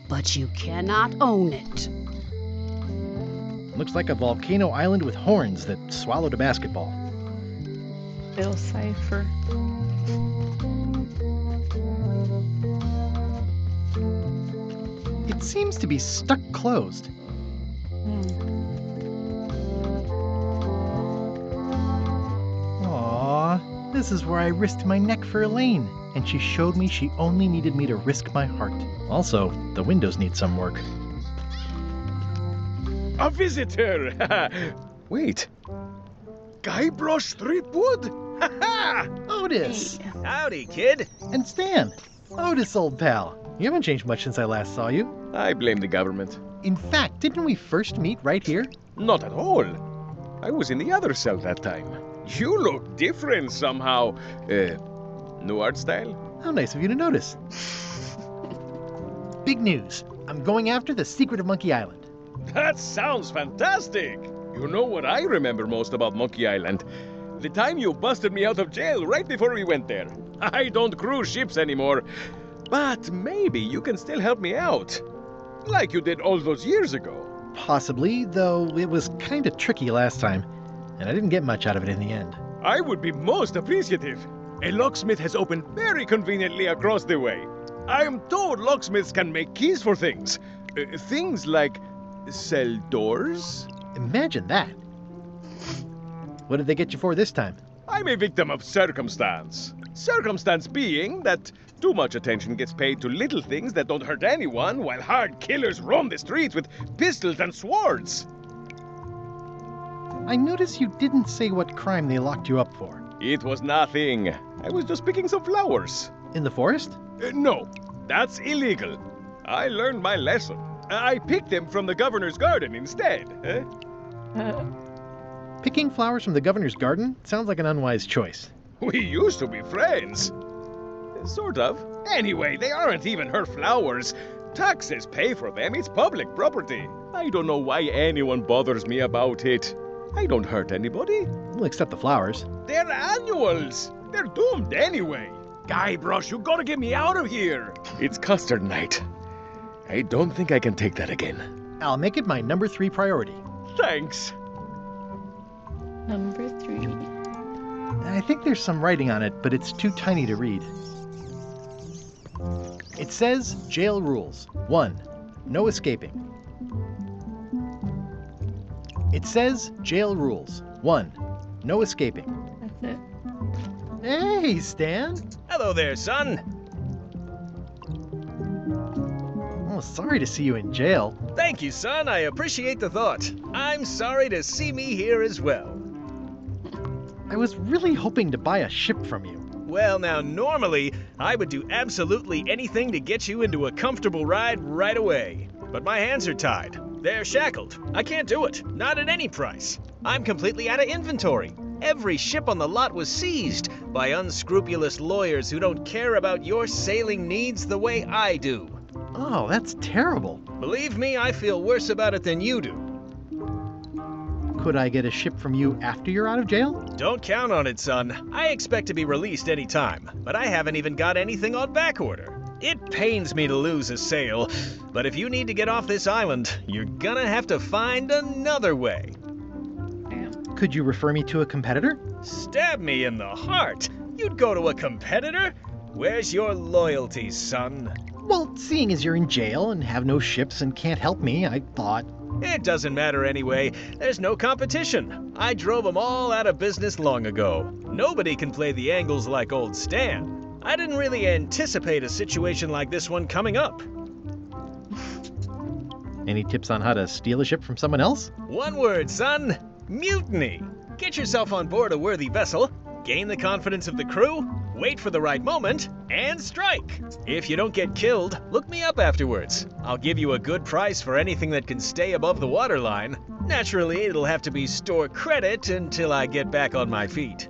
but you cannot own it. Looks like a volcano island with horns that swallowed a basketball. Bill Cipher. It seems to be stuck closed. Aww, this is where I risked my neck for Elaine, and she showed me she only needed me to risk my heart. Also, the windows need some work. A visitor! Wait. Guybrush Threepwood? Otis! Hey. Howdy, kid. And Stan. Otis, old pal. You haven't changed much since I last saw you. I blame the government. In fact, didn't we first meet right here? Not at all. I was in the other cell that time. You look different somehow. New art style? How nice of you to notice. Big news. I'm going after the secret of Monkey Island. That sounds fantastic! You know what I remember most about Monkey Island? The time you busted me out of jail right before we went there. I don't cruise ships anymore. But maybe you can still help me out. Like you did all those years ago. Possibly, though it was kinda tricky last time, and I didn't get much out of it in the end. I would be most appreciative. A locksmith has opened very conveniently across the way. I am told locksmiths can make keys for things. Things like cell doors. Imagine that. What did they get you for this time? I'm a victim of circumstance. Circumstance being that too much attention gets paid to little things that don't hurt anyone, while hard killers roam the streets with pistols and swords. I notice you didn't say what crime they locked you up for. It was nothing. I was just picking some flowers. In the forest? No, that's illegal. I learned my lesson. I picked them from the governor's garden instead. Picking flowers from the governor's garden sounds like an unwise choice. We used to be friends. Sort of. Anyway, they aren't even her flowers. Taxes pay for them. It's public property. I don't know why anyone bothers me about it. I don't hurt anybody. Well, except the flowers. They're annuals. They're doomed anyway. Guybrush, you gotta get me out of here. It's custard night. I don't think I can take that again. I'll make it my number 3 priority. Thanks. Number 3. I think there's some writing on it, but it's too tiny to read. It says, jail rules. 1. No escaping. It says, jail rules. 1. No escaping. That's it. Hey, Stan. Hello there, son. Oh, sorry to see you in jail. Thank you, son. I appreciate the thought. I'm sorry to see me here as well. I was really hoping to buy a ship from you. Well, now, normally, I would do absolutely anything to get you into a comfortable ride right away. But my hands are tied. They're shackled. I can't do it. Not at any price. I'm completely out of inventory. Every ship on the lot was seized by unscrupulous lawyers who don't care about your sailing needs the way I do. Oh, that's terrible. Believe me, I feel worse about it than you do. Could I get a ship from you after you're out of jail? Don't count on it, son. I expect to be released any time, but I haven't even got anything on back order. It pains me to lose a sale, but if you need to get off this island, you're gonna have to find another way. Could you refer me to a competitor? Stab me in the heart. You'd go to a competitor? Where's your loyalty, son? Well, seeing as you're in jail and have no ships and can't help me, I thought... It doesn't matter anyway. There's no competition. I drove them all out of business long ago. Nobody can play the angles like old Stan. I didn't really anticipate a situation like this one coming up. Any tips on how to steal a ship from someone else? One word, son. Mutiny. Get yourself on board a worthy vessel, gain the confidence of the crew, wait for the right moment, and strike. If you don't get killed, look me up afterwards. I'll give you a good price for anything that can stay above the waterline. Naturally, it'll have to be store credit until I get back on my feet.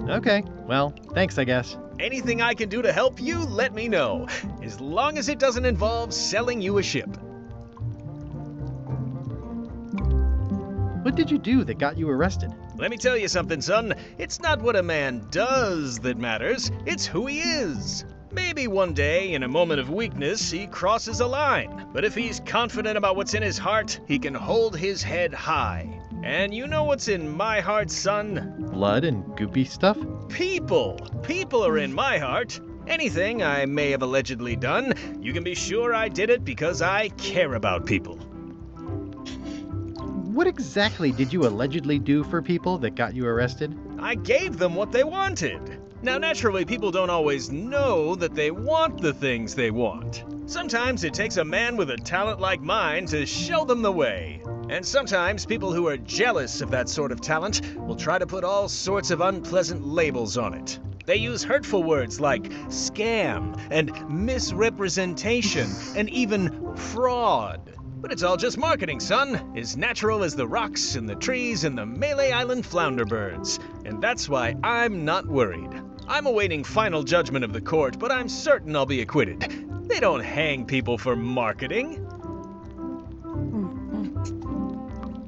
Okay, well, thanks, I guess. Anything I can do to help you, let me know. As long as it doesn't involve selling you a ship. What did you do that got you arrested? Let me tell you something, son. It's not what a man does that matters, it's who he is. Maybe one day, in a moment of weakness, he crosses a line. But if he's confident about what's in his heart, he can hold his head high. And you know what's in my heart, son? Blood and goopy stuff? People! People are in my heart. Anything I may have allegedly done, you can be sure I did it because I care about people. What exactly did you allegedly do for people that got you arrested? I gave them what they wanted. Now, naturally, people don't always know that they want the things they want. Sometimes it takes a man with a talent like mine to show them the way. And sometimes people who are jealous of that sort of talent will try to put all sorts of unpleasant labels on it. They use hurtful words like scam and misrepresentation and even fraud. But it's all just marketing, son. As natural as the rocks and the trees and the Malay Island flounder birds. And that's why I'm not worried. I'm awaiting final judgment of the court, but I'm certain I'll be acquitted. They don't hang people for marketing.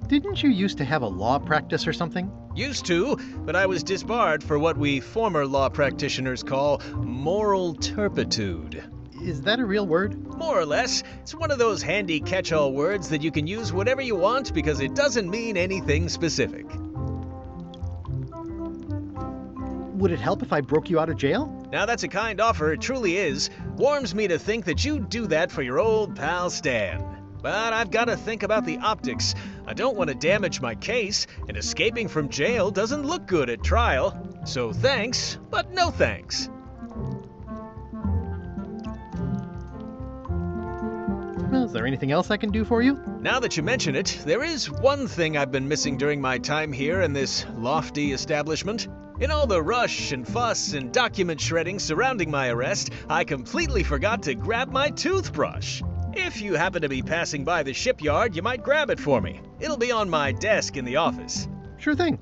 Didn't you used to have a law practice or something? Used to, but I was disbarred for what we former law practitioners call moral turpitude. Is that a real word? More or less. It's one of those handy catch-all words that you can use whatever you want because it doesn't mean anything specific. Would it help if I broke you out of jail? Now that's a kind offer, it truly is. Warms me to think that you'd do that for your old pal Stan. But I've got to think about the optics. I don't want to damage my case, and escaping from jail doesn't look good at trial. So thanks, but no thanks. Well, is there anything else I can do for you? Now that you mention it, there is one thing I've been missing during my time here in this lofty establishment. In all the rush and fuss and document shredding surrounding my arrest, I completely forgot to grab my toothbrush. If you happen to be passing by the shipyard, you might grab it for me. It'll be on my desk in the office. Sure thing.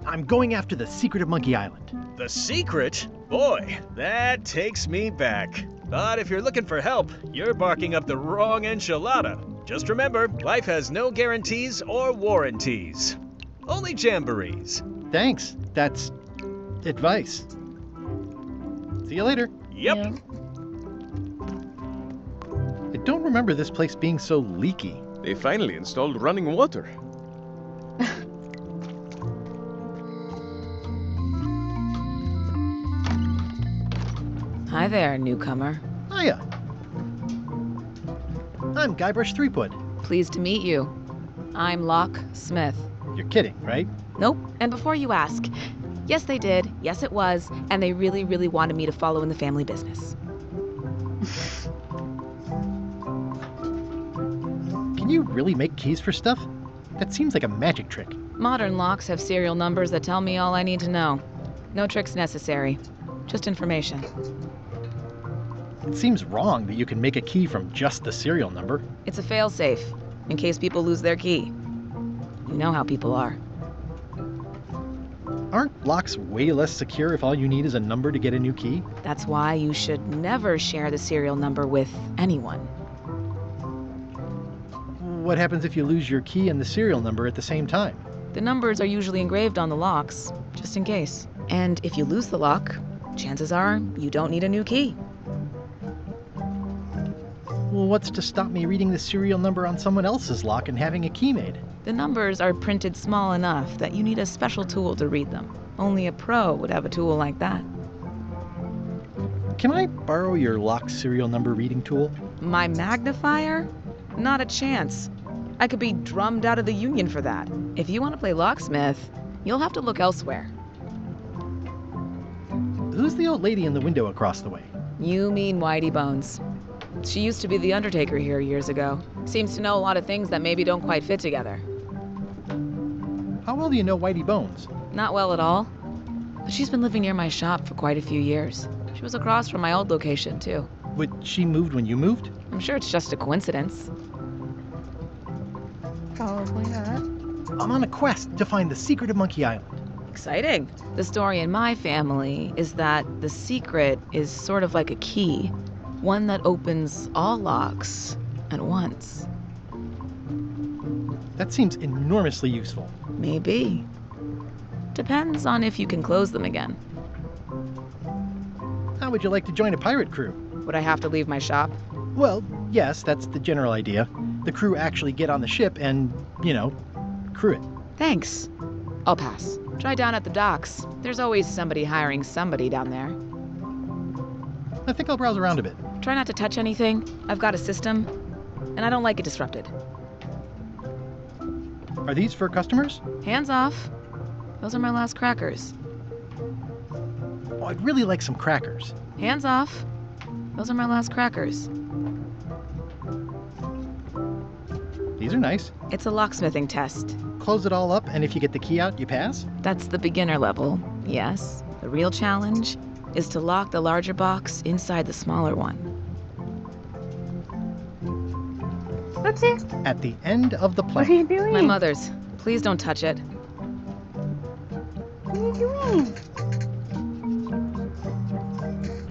I'm going after the secret of Monkey Island. The secret? Boy, that takes me back. But if you're looking for help, you're barking up the wrong enchilada. Just remember, life has no guarantees or warranties. Only jamborees. Thanks. That's advice. See you later. Yep. Yeah. I don't remember this place being so leaky. They finally installed running water. Hi there, newcomer. Hiya. I'm Guybrush Threepwood. Pleased to meet you. I'm Locke Smith. You're kidding, right? Nope. And before you ask, yes, they did. Yes, it was. And they really, really wanted me to follow in the family business. Can you really make keys for stuff? That seems like a magic trick. Modern locks have serial numbers that tell me all I need to know. No tricks necessary. Just information. It seems wrong that you can make a key from just the serial number. It's a failsafe, in case people lose their key. You know how people are. Aren't locks way less secure if all you need is a number to get a new key? That's why you should never share the serial number with anyone. What happens if you lose your key and the serial number at the same time? The numbers are usually engraved on the locks, just in case. And if you lose the lock, chances are you don't need a new key. Well, what's to stop me reading the serial number on someone else's lock and having a key made? The numbers are printed small enough that you need a special tool to read them. Only a pro would have a tool like that. Can I borrow your lock serial number reading tool? My magnifier? Not a chance. I could be drummed out of the union for that. If you want to play locksmith, you'll have to look elsewhere. Who's the old lady in the window across the way? You mean Whitey Bones. She used to be the undertaker here years ago. Seems to know a lot of things that maybe don't quite fit together. How well do you know Whitey Bones? Not well at all. But she's been living near my shop for quite a few years. She was across from my old location, too. But she moved when you moved? I'm sure it's just a coincidence. Probably not. I'm on a quest to find the secret of Monkey Island. Exciting. The story in my family is that the secret is sort of like a key. One that opens all locks at once. That seems enormously useful. Maybe. Depends on if you can close them again. How would you like to join a pirate crew? Would I have to leave my shop? Well, yes, that's the general idea. The crew actually get on the ship and, crew it. Thanks. I'll pass. Try down at the docks. There's always somebody hiring somebody down there. I think I'll browse around a bit. Try not to touch anything. I've got a system, and I don't like it disrupted. Are these for customers? Hands off. Those are my last crackers. Oh, I'd really like some crackers. Hands off. Those are my last crackers. These are nice. It's a locksmithing test. Close it all up, and if you get the key out, you pass? That's the beginner level, yes. The real challenge is to lock the larger box inside the smaller one. What's it? At the end of the plank. What are you doing? My mother's. Please don't touch it. What are you doing?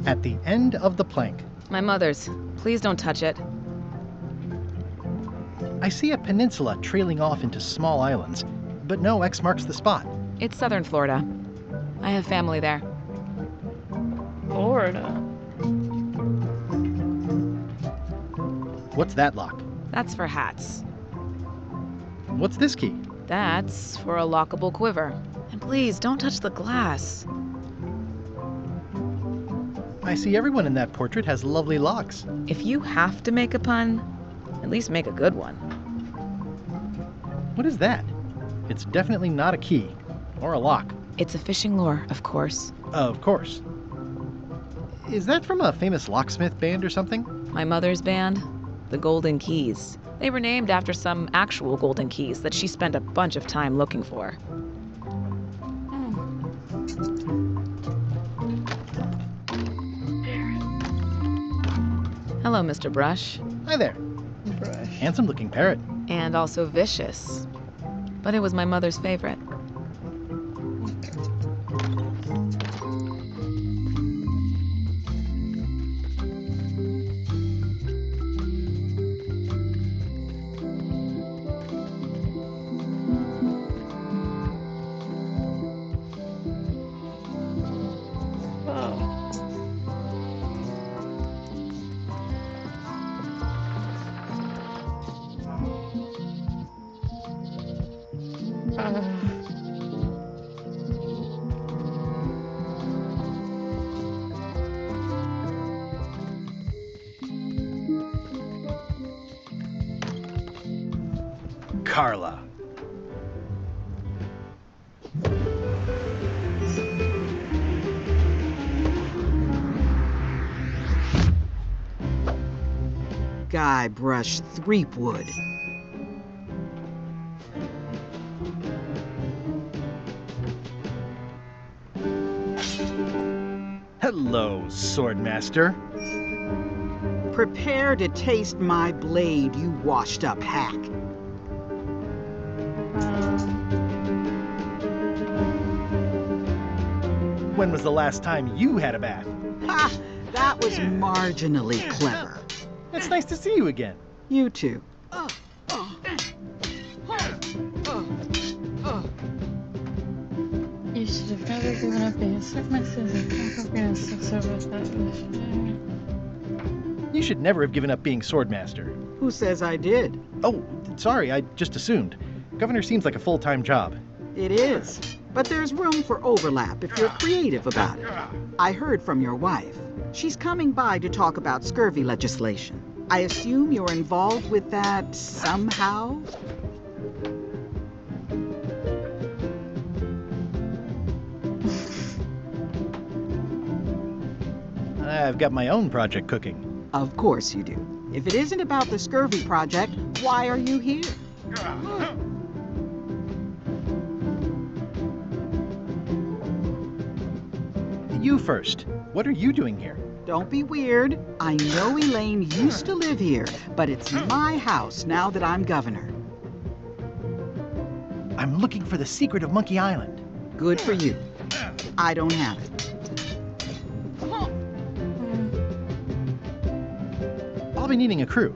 At the end of the plank. My mother's. Please don't touch it. I see a peninsula trailing off into small islands, but no X marks the spot. It's southern Florida. I have family there. Florida. What's that lock? That's for hats. What's this key? That's for a lockable quiver. And please, don't touch the glass. I see everyone in that portrait has lovely locks. If you have to make a pun, at least make a good one. What is that? It's definitely not a key. Or a lock. It's a fishing lure, of course. Of course. Is that from a famous locksmith band or something? My mother's band, the Golden Keys. They were named after some actual golden keys that she spent a bunch of time looking for. Hello, Mr. Brush. Hi there. Brush. Handsome looking parrot. And also vicious. But it was my mother's favorite. Carla. Guybrush Threepwood. Hello, Swordmaster. Prepare to taste my blade, you washed-up hack. When was the last time you had a bath? Ha! That was marginally clever. It's nice to see you again. You too. You should have never given up being a Swordmaster and come up being a Swordmaster. You should never have given up being Swordmaster. Who says I did? Oh, sorry, I just assumed. Governor seems like a full-time job. It is. But there's room for overlap if you're creative about it. I heard from your wife. She's coming by to talk about scurvy legislation. I assume you're involved with that somehow? I've got my own project cooking. Of course you do. If it isn't about the scurvy project, why are you here? You first. What are you doing here? Don't be weird. I know Elaine used to live here, but it's my house now that I'm governor. I'm looking for the secret of Monkey Island. Good for you. I don't have it. I'll be needing a crew.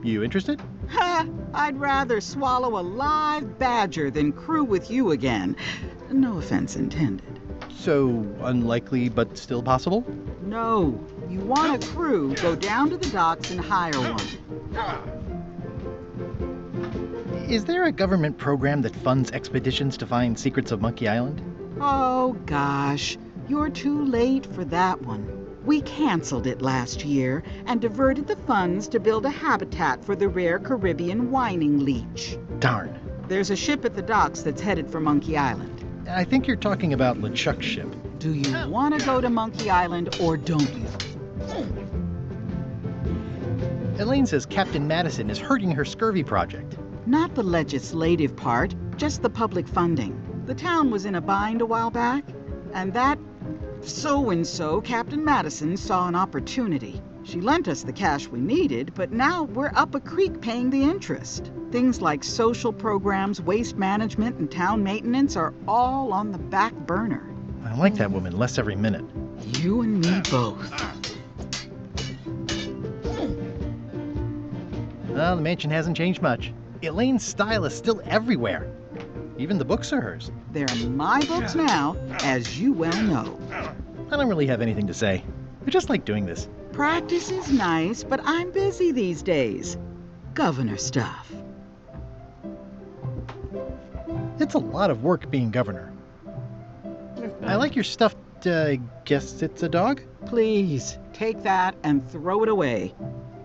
You interested? Ha! I'd rather swallow a live badger than crew with you again. No offense intended. So, unlikely but still possible? No. You want a crew, go down to the docks and hire one. Is there a government program that funds expeditions to find secrets of Monkey Island? Oh, gosh. You're too late for that one. We canceled it last year and diverted the funds to build a habitat for the rare Caribbean whining leech. Darn. There's a ship at the docks that's headed for Monkey Island. I think you're talking about LeChuck's ship. Do you want to go to Monkey Island or don't you? Elaine says Captain Madison is hurting her scurvy project. Not the legislative part, just the public funding. The town was in a bind a while back, and that so-and-so, Captain Madison, saw an opportunity. She lent us the cash we needed, but now we're up a creek paying the interest. Things like social programs, waste management, and town maintenance are all on the back burner. I like that woman less every minute. You and me both. Well, the mansion hasn't changed much. Elaine's style is still everywhere. Even the books are hers. They're my books now, as you well know. I don't really have anything to say. I just like doing this. Practice is nice, but I'm busy these days. Governor stuff. It's a lot of work being governor. I like your stuffed, guess it's a dog? Please, take that and throw it away.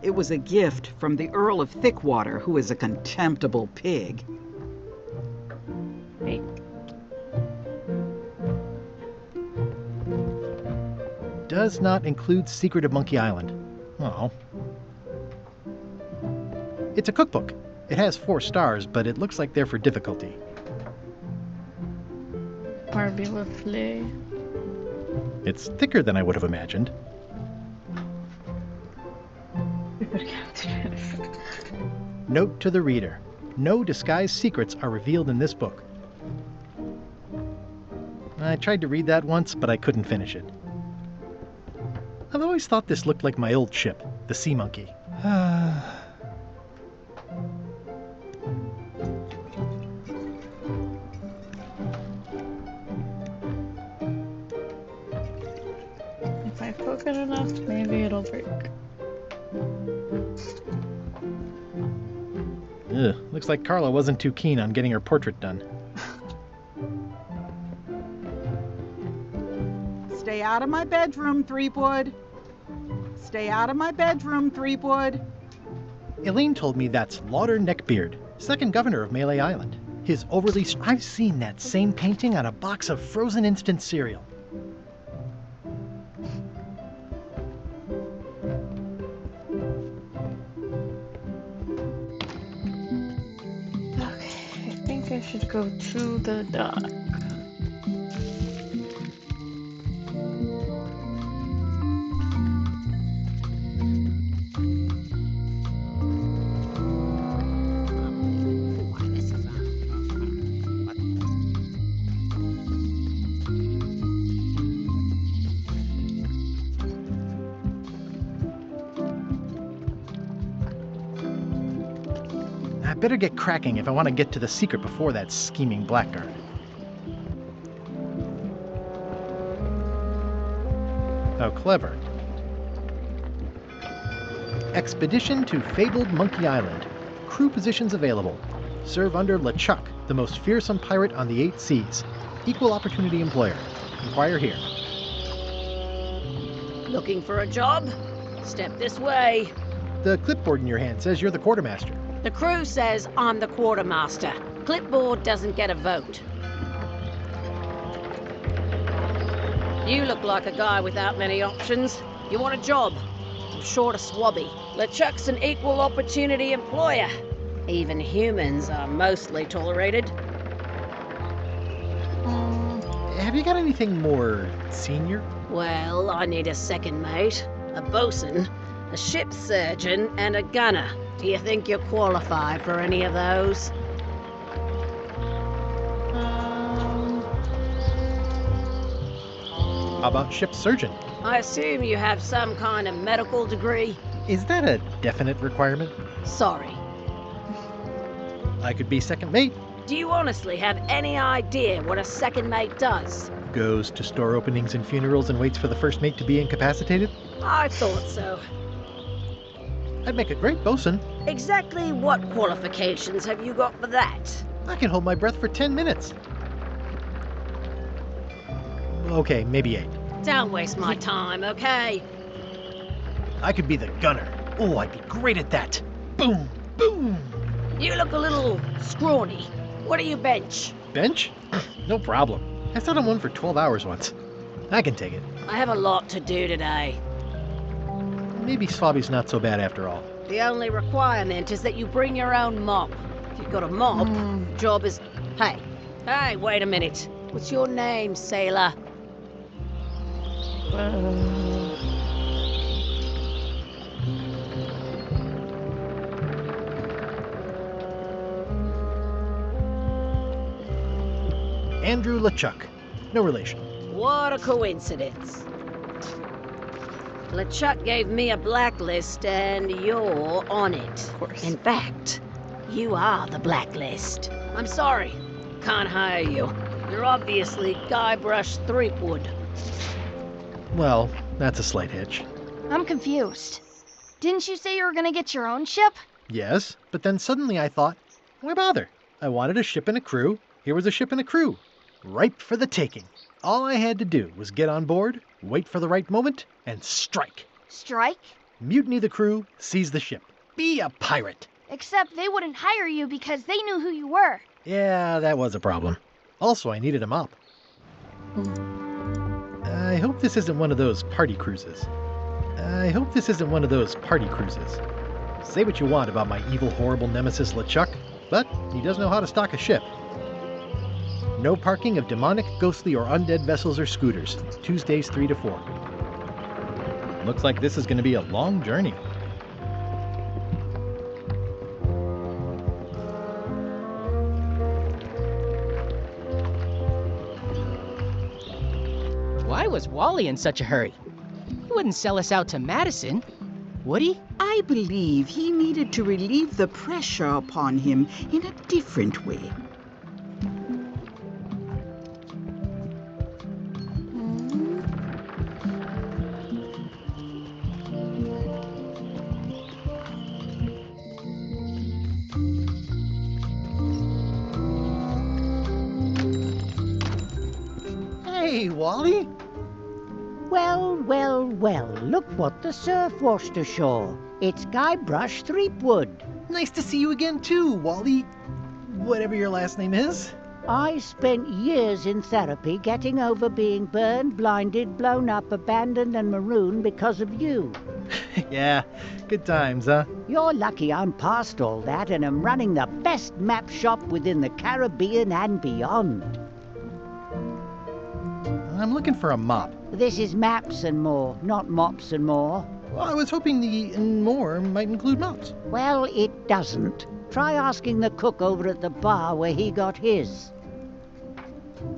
It was a gift from the Earl of Thickwater, who is a contemptible pig. Hey. Does not include Secret of Monkey Island. Oh. It's a cookbook. It has 4 stars, but it looks like they're for difficulty. Barbie Lafleur. It's thicker than I would have imagined. Note to the reader. No disguised secrets are revealed in this book. I tried to read that once, but I couldn't finish it. I've always thought this looked like my old ship, the Sea Monkey. If I poke it enough, maybe it'll break. Ugh, looks like Carla wasn't too keen on getting her portrait done. Stay out of my bedroom, Threepwood. Stay out of my bedroom, Threepwood. Elaine told me that's Lauder Neckbeard, second governor of Melee Island. His overly... I've seen that same painting on a box of frozen instant cereal. should go to the dock. I better get cracking if I want to get to the secret before that scheming blackguard. How clever. Expedition to fabled Monkey Island. Crew positions available. Serve under LeChuck, the most fearsome pirate on the 8 seas. Equal opportunity employer. Inquire here. Looking for a job? Step this way. The clipboard in your hand says you're the quartermaster. The crew says I'm the quartermaster. Clipboard doesn't get a vote. You look like a guy without many options. You want a job? I'm short of swabby. LeChuck's an equal opportunity employer. Even humans are mostly tolerated. Have you got anything more senior? Well, I need a second mate, a bosun, a ship surgeon, and a gunner. Do you think you're qualified for any of those? How about ship surgeon? I assume you have some kind of medical degree? Is that a definite requirement? Sorry. I could be second mate. Do you honestly have any idea what a second mate does? Goes to store openings and funerals and waits for the first mate to be incapacitated? I thought so. I'd make a great bosun. Exactly what qualifications have you got for that? I can hold my breath for 10 minutes. Okay, maybe 8. Don't waste my time, okay? I could be the gunner. Oh, I'd be great at that. Boom, boom. You look a little scrawny. What do you bench? Bench? No problem. I sat on one for 12 hours once. I can take it. I have a lot to do today. Maybe Swabby's not so bad after all. The only requirement is that you bring your own mop. If you've got a mop, job is... Hey, wait a minute. What's your name, sailor? Andrew LeChuck. No relation. What a coincidence. LeChuck gave me a blacklist and you're on it. In fact, you are the blacklist. I'm sorry. Can't hire you. You're obviously Guybrush Threepwood. Well, that's a slight hitch. I'm confused. Didn't you say you were gonna get your own ship? Yes, but then suddenly I thought, why bother? I wanted a ship and a crew. Here was a ship and a crew. Ripe for the taking. All I had to do was get on board, wait for the right moment, and strike. Strike? Mutiny the crew, seize the ship. Be a pirate. Except they wouldn't hire you because they knew who you were. Yeah, that was a problem. Also, I needed a mop. I hope this isn't one of those party cruises. Say what you want about my evil, horrible nemesis LeChuck, but he does know how to stock a ship. No parking of demonic, ghostly, or undead vessels or scooters. Tuesdays 3 to 4. Looks like this is going to be a long journey. Why was Wally in such a hurry? He wouldn't sell us out to Madison, would he? I believe he needed to relieve the pressure upon him in a different way. Hey, Wally! Well, well, well, look what the surf washed ashore. It's Guybrush Threepwood. Nice to see you again too, Wally. Whatever your last name is. I spent years in therapy getting over being burned, blinded, blown up, abandoned and marooned because of you. Yeah, good times, huh? You're lucky I'm past all that and am running the best map shop within the Caribbean and beyond. I'm looking for a mop. This is Maps and More, not Mops and More. Well, I was hoping the and more might include mops. Well, it doesn't. Try asking the cook over at the bar where he got his.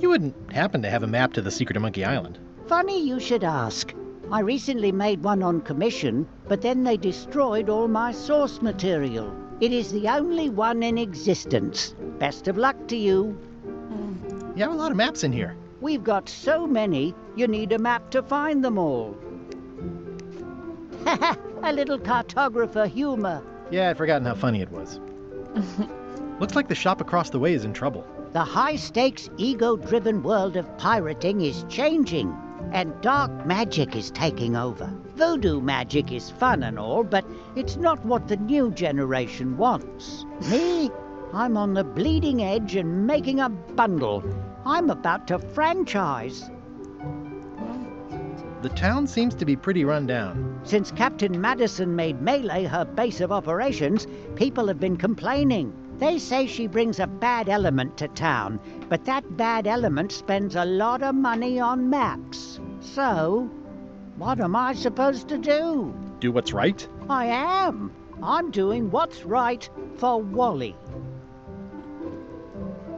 You wouldn't happen to have a map to the secret of Monkey Island. Funny you should ask. I recently made one on commission, but then they destroyed all my source material. It is the only one in existence. Best of luck to you. You have a lot of maps in here. We've got so many, you need a map to find them all. A little cartographer humor. Yeah, I'd forgotten how funny it was. Looks like the shop across the way is in trouble. The high-stakes, ego-driven world of pirating is changing, and dark magic is taking over. Voodoo magic is fun and all, but it's not what the new generation wants. Me? I'm on the bleeding edge and making a bundle. I'm about to franchise. The town seems to be pretty run down. Since Captain Madison made Melee her base of operations, people have been complaining. They say she brings a bad element to town, but that bad element spends a lot of money on maps. So, what am I supposed to do? Do what's right? I am. I'm doing what's right for Wally.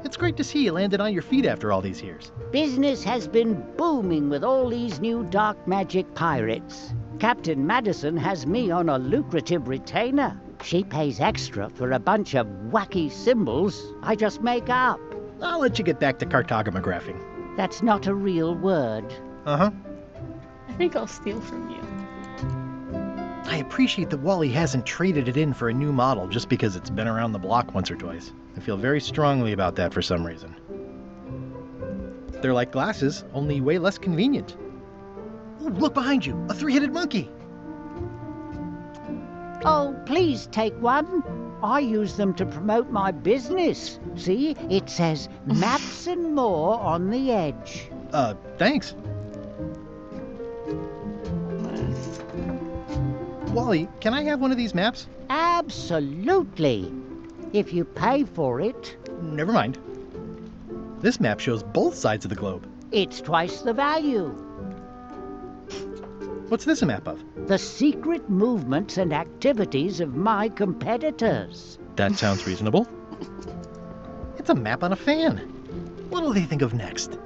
It's great to see you landed on your feet after all these years. Business has been booming with all these new dark magic pirates. Captain Madison has me on a lucrative retainer. She pays extra for a bunch of wacky symbols I just make up. I'll let you get back to cartographing. That's not a real word. Uh-huh. I think I'll steal from you. I appreciate that Wally hasn't traded it in for a new model just because it's been around the block once or twice. I feel very strongly about that for some reason. They're like glasses, only way less convenient. Oh, look behind you! A three-headed monkey! Oh, please take one. I use them to promote my business. See, it says Maps and More on the edge. Thanks. Wally, can I have one of these maps? Absolutely. If you pay for it. Never mind. This map shows both sides of the globe. It's twice the value. What's this a map of? The secret movements and activities of my competitors. That sounds reasonable. It's a map on a fan. What'll they think of next?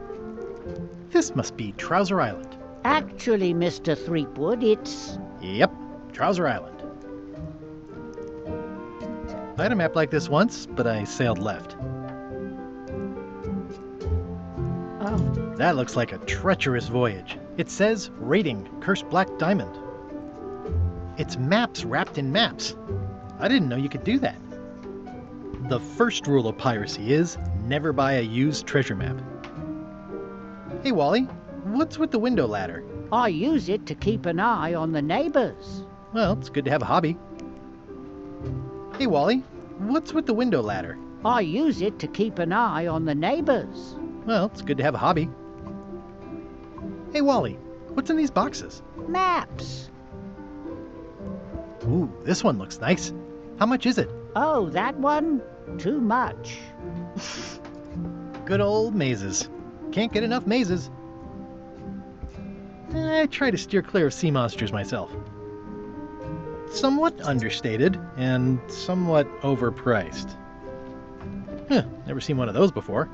This must be Trouser Island. Actually, Mr. Threepwood, it's... Yep, Trouser Island. I had a map like this once, but I sailed left. Oh. That looks like a treacherous voyage. It says, Rating, Cursed Black Diamond. It's maps wrapped in maps. I didn't know you could do that. The first rule of piracy is, never buy a used treasure map. Hey Wally, what's with the window ladder? I use it to keep an eye on the neighbors. Well, it's good to have a hobby. Hey Wally, what's with the window ladder? I use it to keep an eye on the neighbors. Well, it's good to have a hobby. Hey Wally, what's in these boxes? Maps. Ooh, this one looks nice. How much is it? Oh, that one? Too much. Good old mazes. Can't get enough mazes. I try to steer clear of sea monsters myself. Somewhat understated and somewhat overpriced. Huh, never seen one of those before.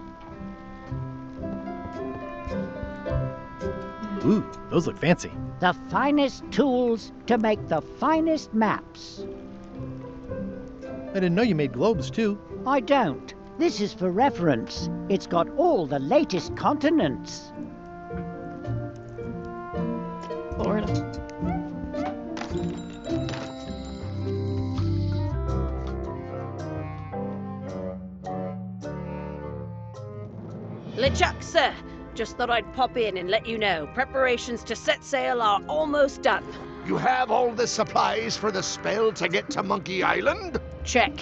Ooh, those look fancy. The finest tools to make the finest maps. I didn't know you made globes too. I don't. This is for reference. It's got all the latest continents. Florida. LeChuck, sir. Just thought I'd pop in and let you know. Preparations to set sail are almost done. You have all the supplies for the spell to get to Monkey Island? Check.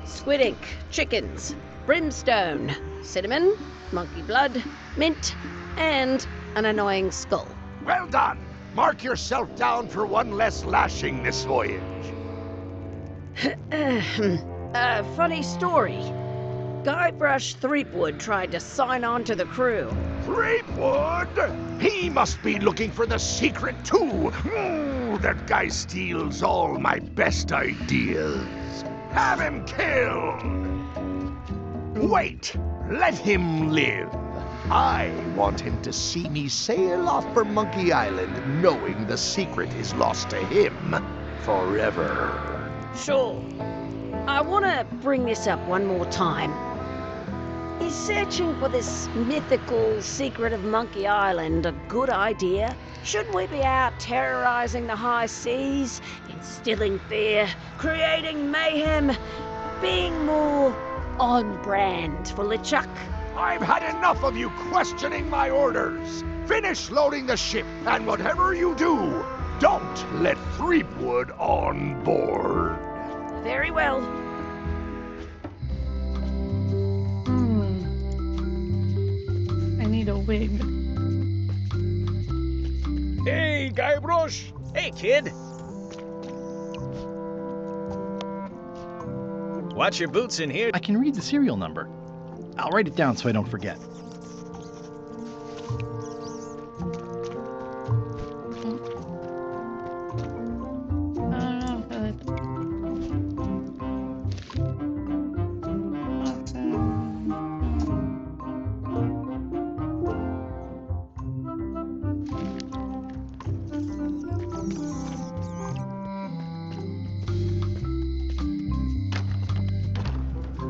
Squid ink, chickens, brimstone, cinnamon, monkey blood, mint, and an annoying skull. Well done! Mark yourself down for one less lashing this voyage. Funny story. Guybrush Threepwood tried to sign on to the crew. Threepwood? He must be looking for the secret too. That guy steals all my best ideas. Have him killed! Wait! Let him live. I want him to see me sail off for Monkey Island knowing the secret is lost to him forever. Sure. I want to bring this up one more time. Is searching for this mythical secret of Monkey Island a good idea? Shouldn't we be out terrorizing the high seas, instilling fear, creating mayhem, being more on brand for LeChuck? I've had enough of you questioning my orders. Finish loading the ship, and whatever you do, don't let Threepwood on board. Very well. I need a wig. Hey, Guybrush! Hey, kid! Watch your boots in here. I can read the serial number. I'll write it down so I don't forget.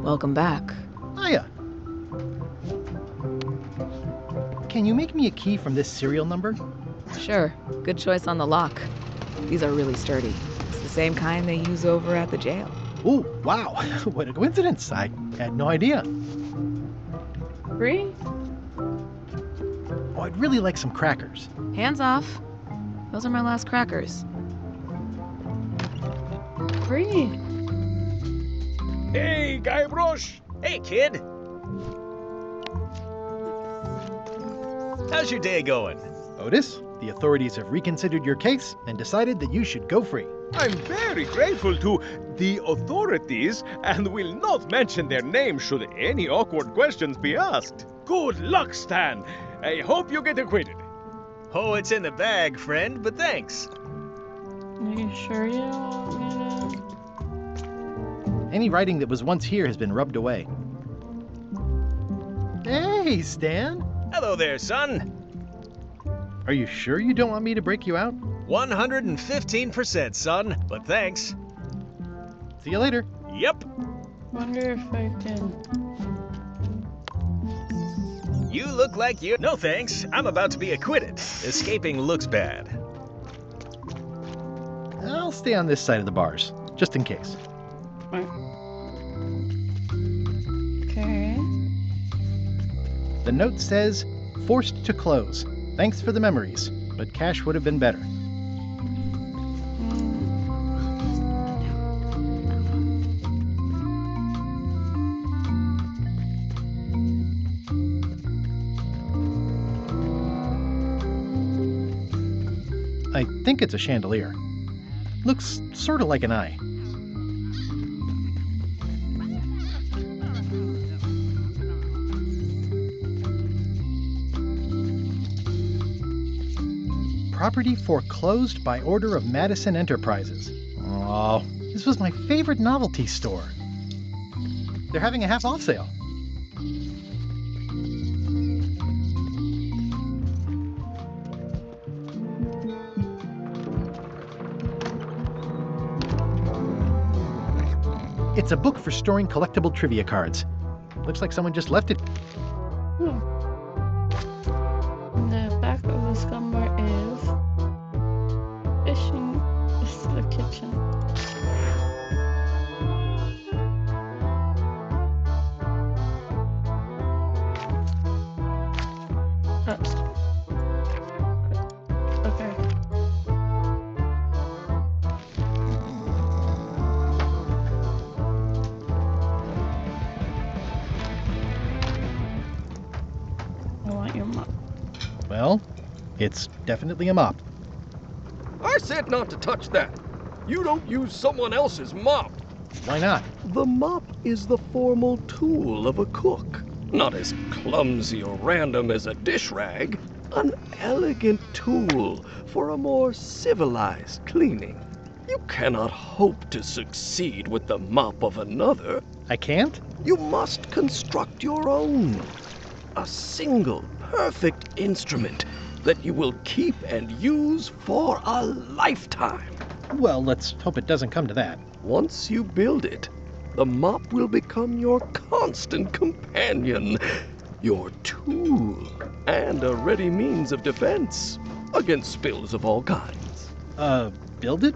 Welcome back. Hiya. Can you make me a key from this serial number? Sure. Good choice on the lock. These are really sturdy. It's the same kind they use over at the jail. Ooh, wow. What a coincidence. I had no idea. Free? Oh, I'd really like some crackers. Hands off. Those are my last crackers. Free? Hey, Guybrush! Hey, kid! How's your day going? Otis, the authorities have reconsidered your case and decided that you should go free. I'm very grateful to the authorities and will not mention their name should any awkward questions be asked. Good luck, Stan. I hope you get acquitted. Oh, it's in the bag, friend, but thanks. Are you sure you want me to? Any writing that was once here has been rubbed away. Hey, Stan. Hello there, son. Are you sure you don't want me to break you out? 115%, son, but thanks. See you later. Yep. Wonder if I can. You look like you... No thanks, I'm about to be acquitted. Escaping looks bad. I'll stay on this side of the bars, just in case. Okay. The note says, forced to close. Thanks for the memories, but cash would have been better. I think it's a chandelier. Looks sort of like an eye. Property foreclosed by order of Madison Enterprises. Oh, this was my favorite novelty store. They're having a half-off sale. It's a book for storing collectible trivia cards. Looks like someone just left it. The back of the scumbar is fishing. This is the kitchen. Okay. I want your mop. Well, it's definitely a mop. I said not to touch that. You don't use someone else's mop. Why not? The mop is the formal tool of a cook. Not as clumsy or random as a dish rag. An elegant tool for a more civilized cleaning. You cannot hope to succeed with the mop of another. I can't? You must construct your own. A single, perfect instrument that you will keep and use for a lifetime. Well, let's hope it doesn't come to that. Once you build it, the mop will become your constant companion, your tool, and a ready means of defense against spills of all kinds. Build it?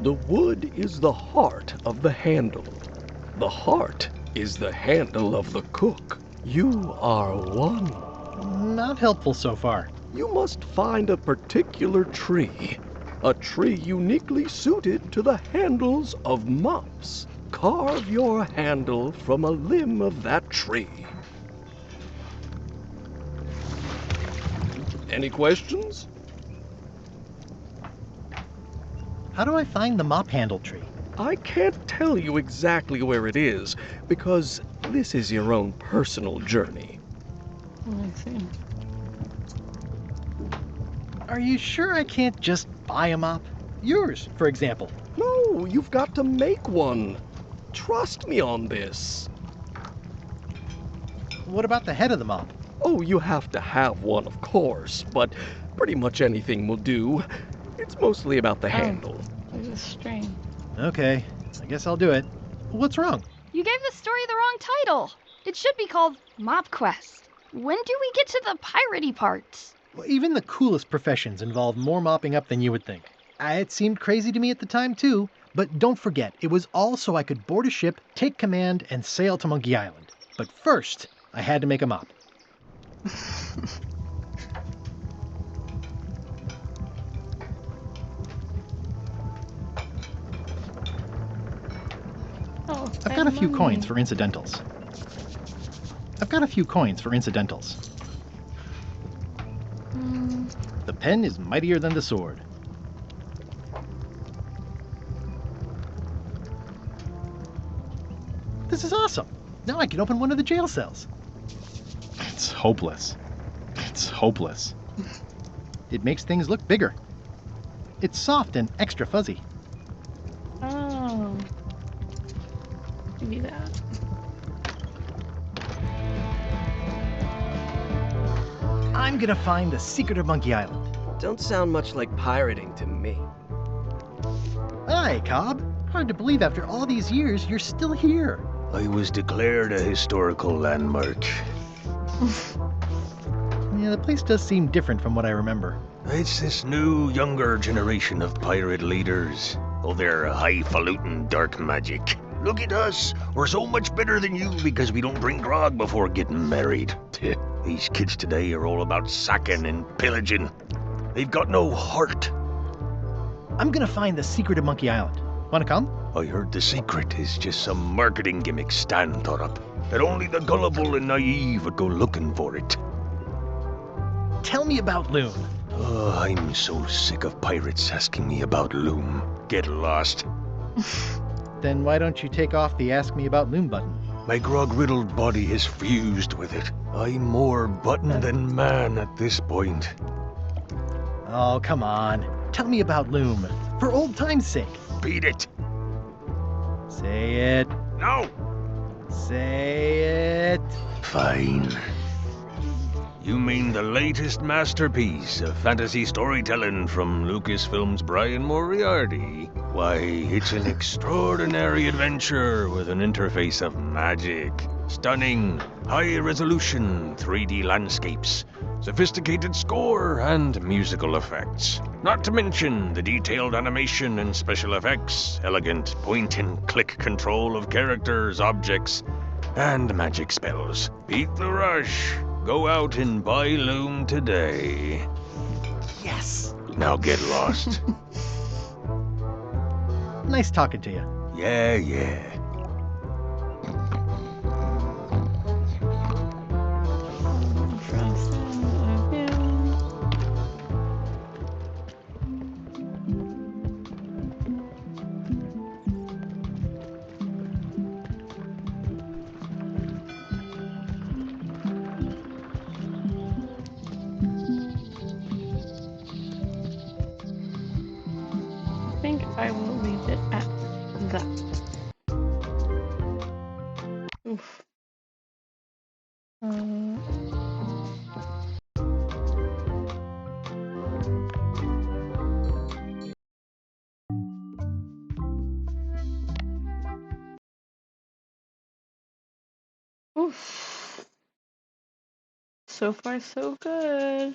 The wood is the heart of the handle. The heart is the handle of the cook. You are one. Not helpful so far. You must find a particular tree. A tree uniquely suited to the handles of mops. Carve your handle from a limb of that tree. Any questions? How do I find the mop handle tree? I can't tell you exactly where it is, because this is your own personal journey. Let's see. Are you sure I can't just buy a mop? Yours, for example. No, you've got to make one. Trust me on this. What about the head of the mop? Oh, you have to have one, of course, but pretty much anything will do. It's mostly about the handle. There's a string. Okay, I guess I'll do it. What's wrong? You gave the story the wrong title. It should be called Mop Quest. When do we get to the piratey parts? Well, even the coolest professions involve more mopping up than you would think. It seemed crazy to me at the time, too. But don't forget, it was all so I could board a ship, take command, and sail to Monkey Island. But first, I had to make a mop. I've got a few coins for incidentals. The pen is mightier than the sword. This is awesome. Now I can open one of the jail cells. It's hopeless. It makes things look bigger. It's soft and extra fuzzy. Oh. Maybe that. I'm gonna find the secret of Monkey Island. Don't sound much like pirating to me. Hi, Cobb. Hard to believe after all these years you're still here. I was declared a historical landmark. Yeah, the place does seem different from what I remember. It's this new, younger generation of pirate leaders. Oh, they're highfalutin dark magic. Look at us. We're so much better than you because we don't drink grog before getting married. These kids today are all about sacking and pillaging. They've got no heart. I'm gonna find the secret of Monkey Island. Wanna come? I heard the secret is just some marketing gimmick Stan thought up. That only the gullible and naive would go looking for it. Tell me about Loom. Oh, I'm so sick of pirates asking me about Loom. Get lost. Then why don't you take off the Ask Me About Loom button? My grog-riddled body is fused with it. I'm more button than man at this point. Oh, come on. Tell me about Loom. For old time's sake. Beat it. Say it. No. Say it. Fine. You mean the latest masterpiece of fantasy storytelling from Lucasfilm's Brian Moriarty? Why, it's an extraordinary adventure with an interface of magic. Stunning, high-resolution 3D landscapes, sophisticated score, and musical effects. Not to mention the detailed animation and special effects, elegant point-and-click control of characters, objects, and magic spells. Beat the rush. Go out and buy Loom today. Yes! Now get lost. Nice talking to you. Yeah. that. Oof. Oof. So far, so good.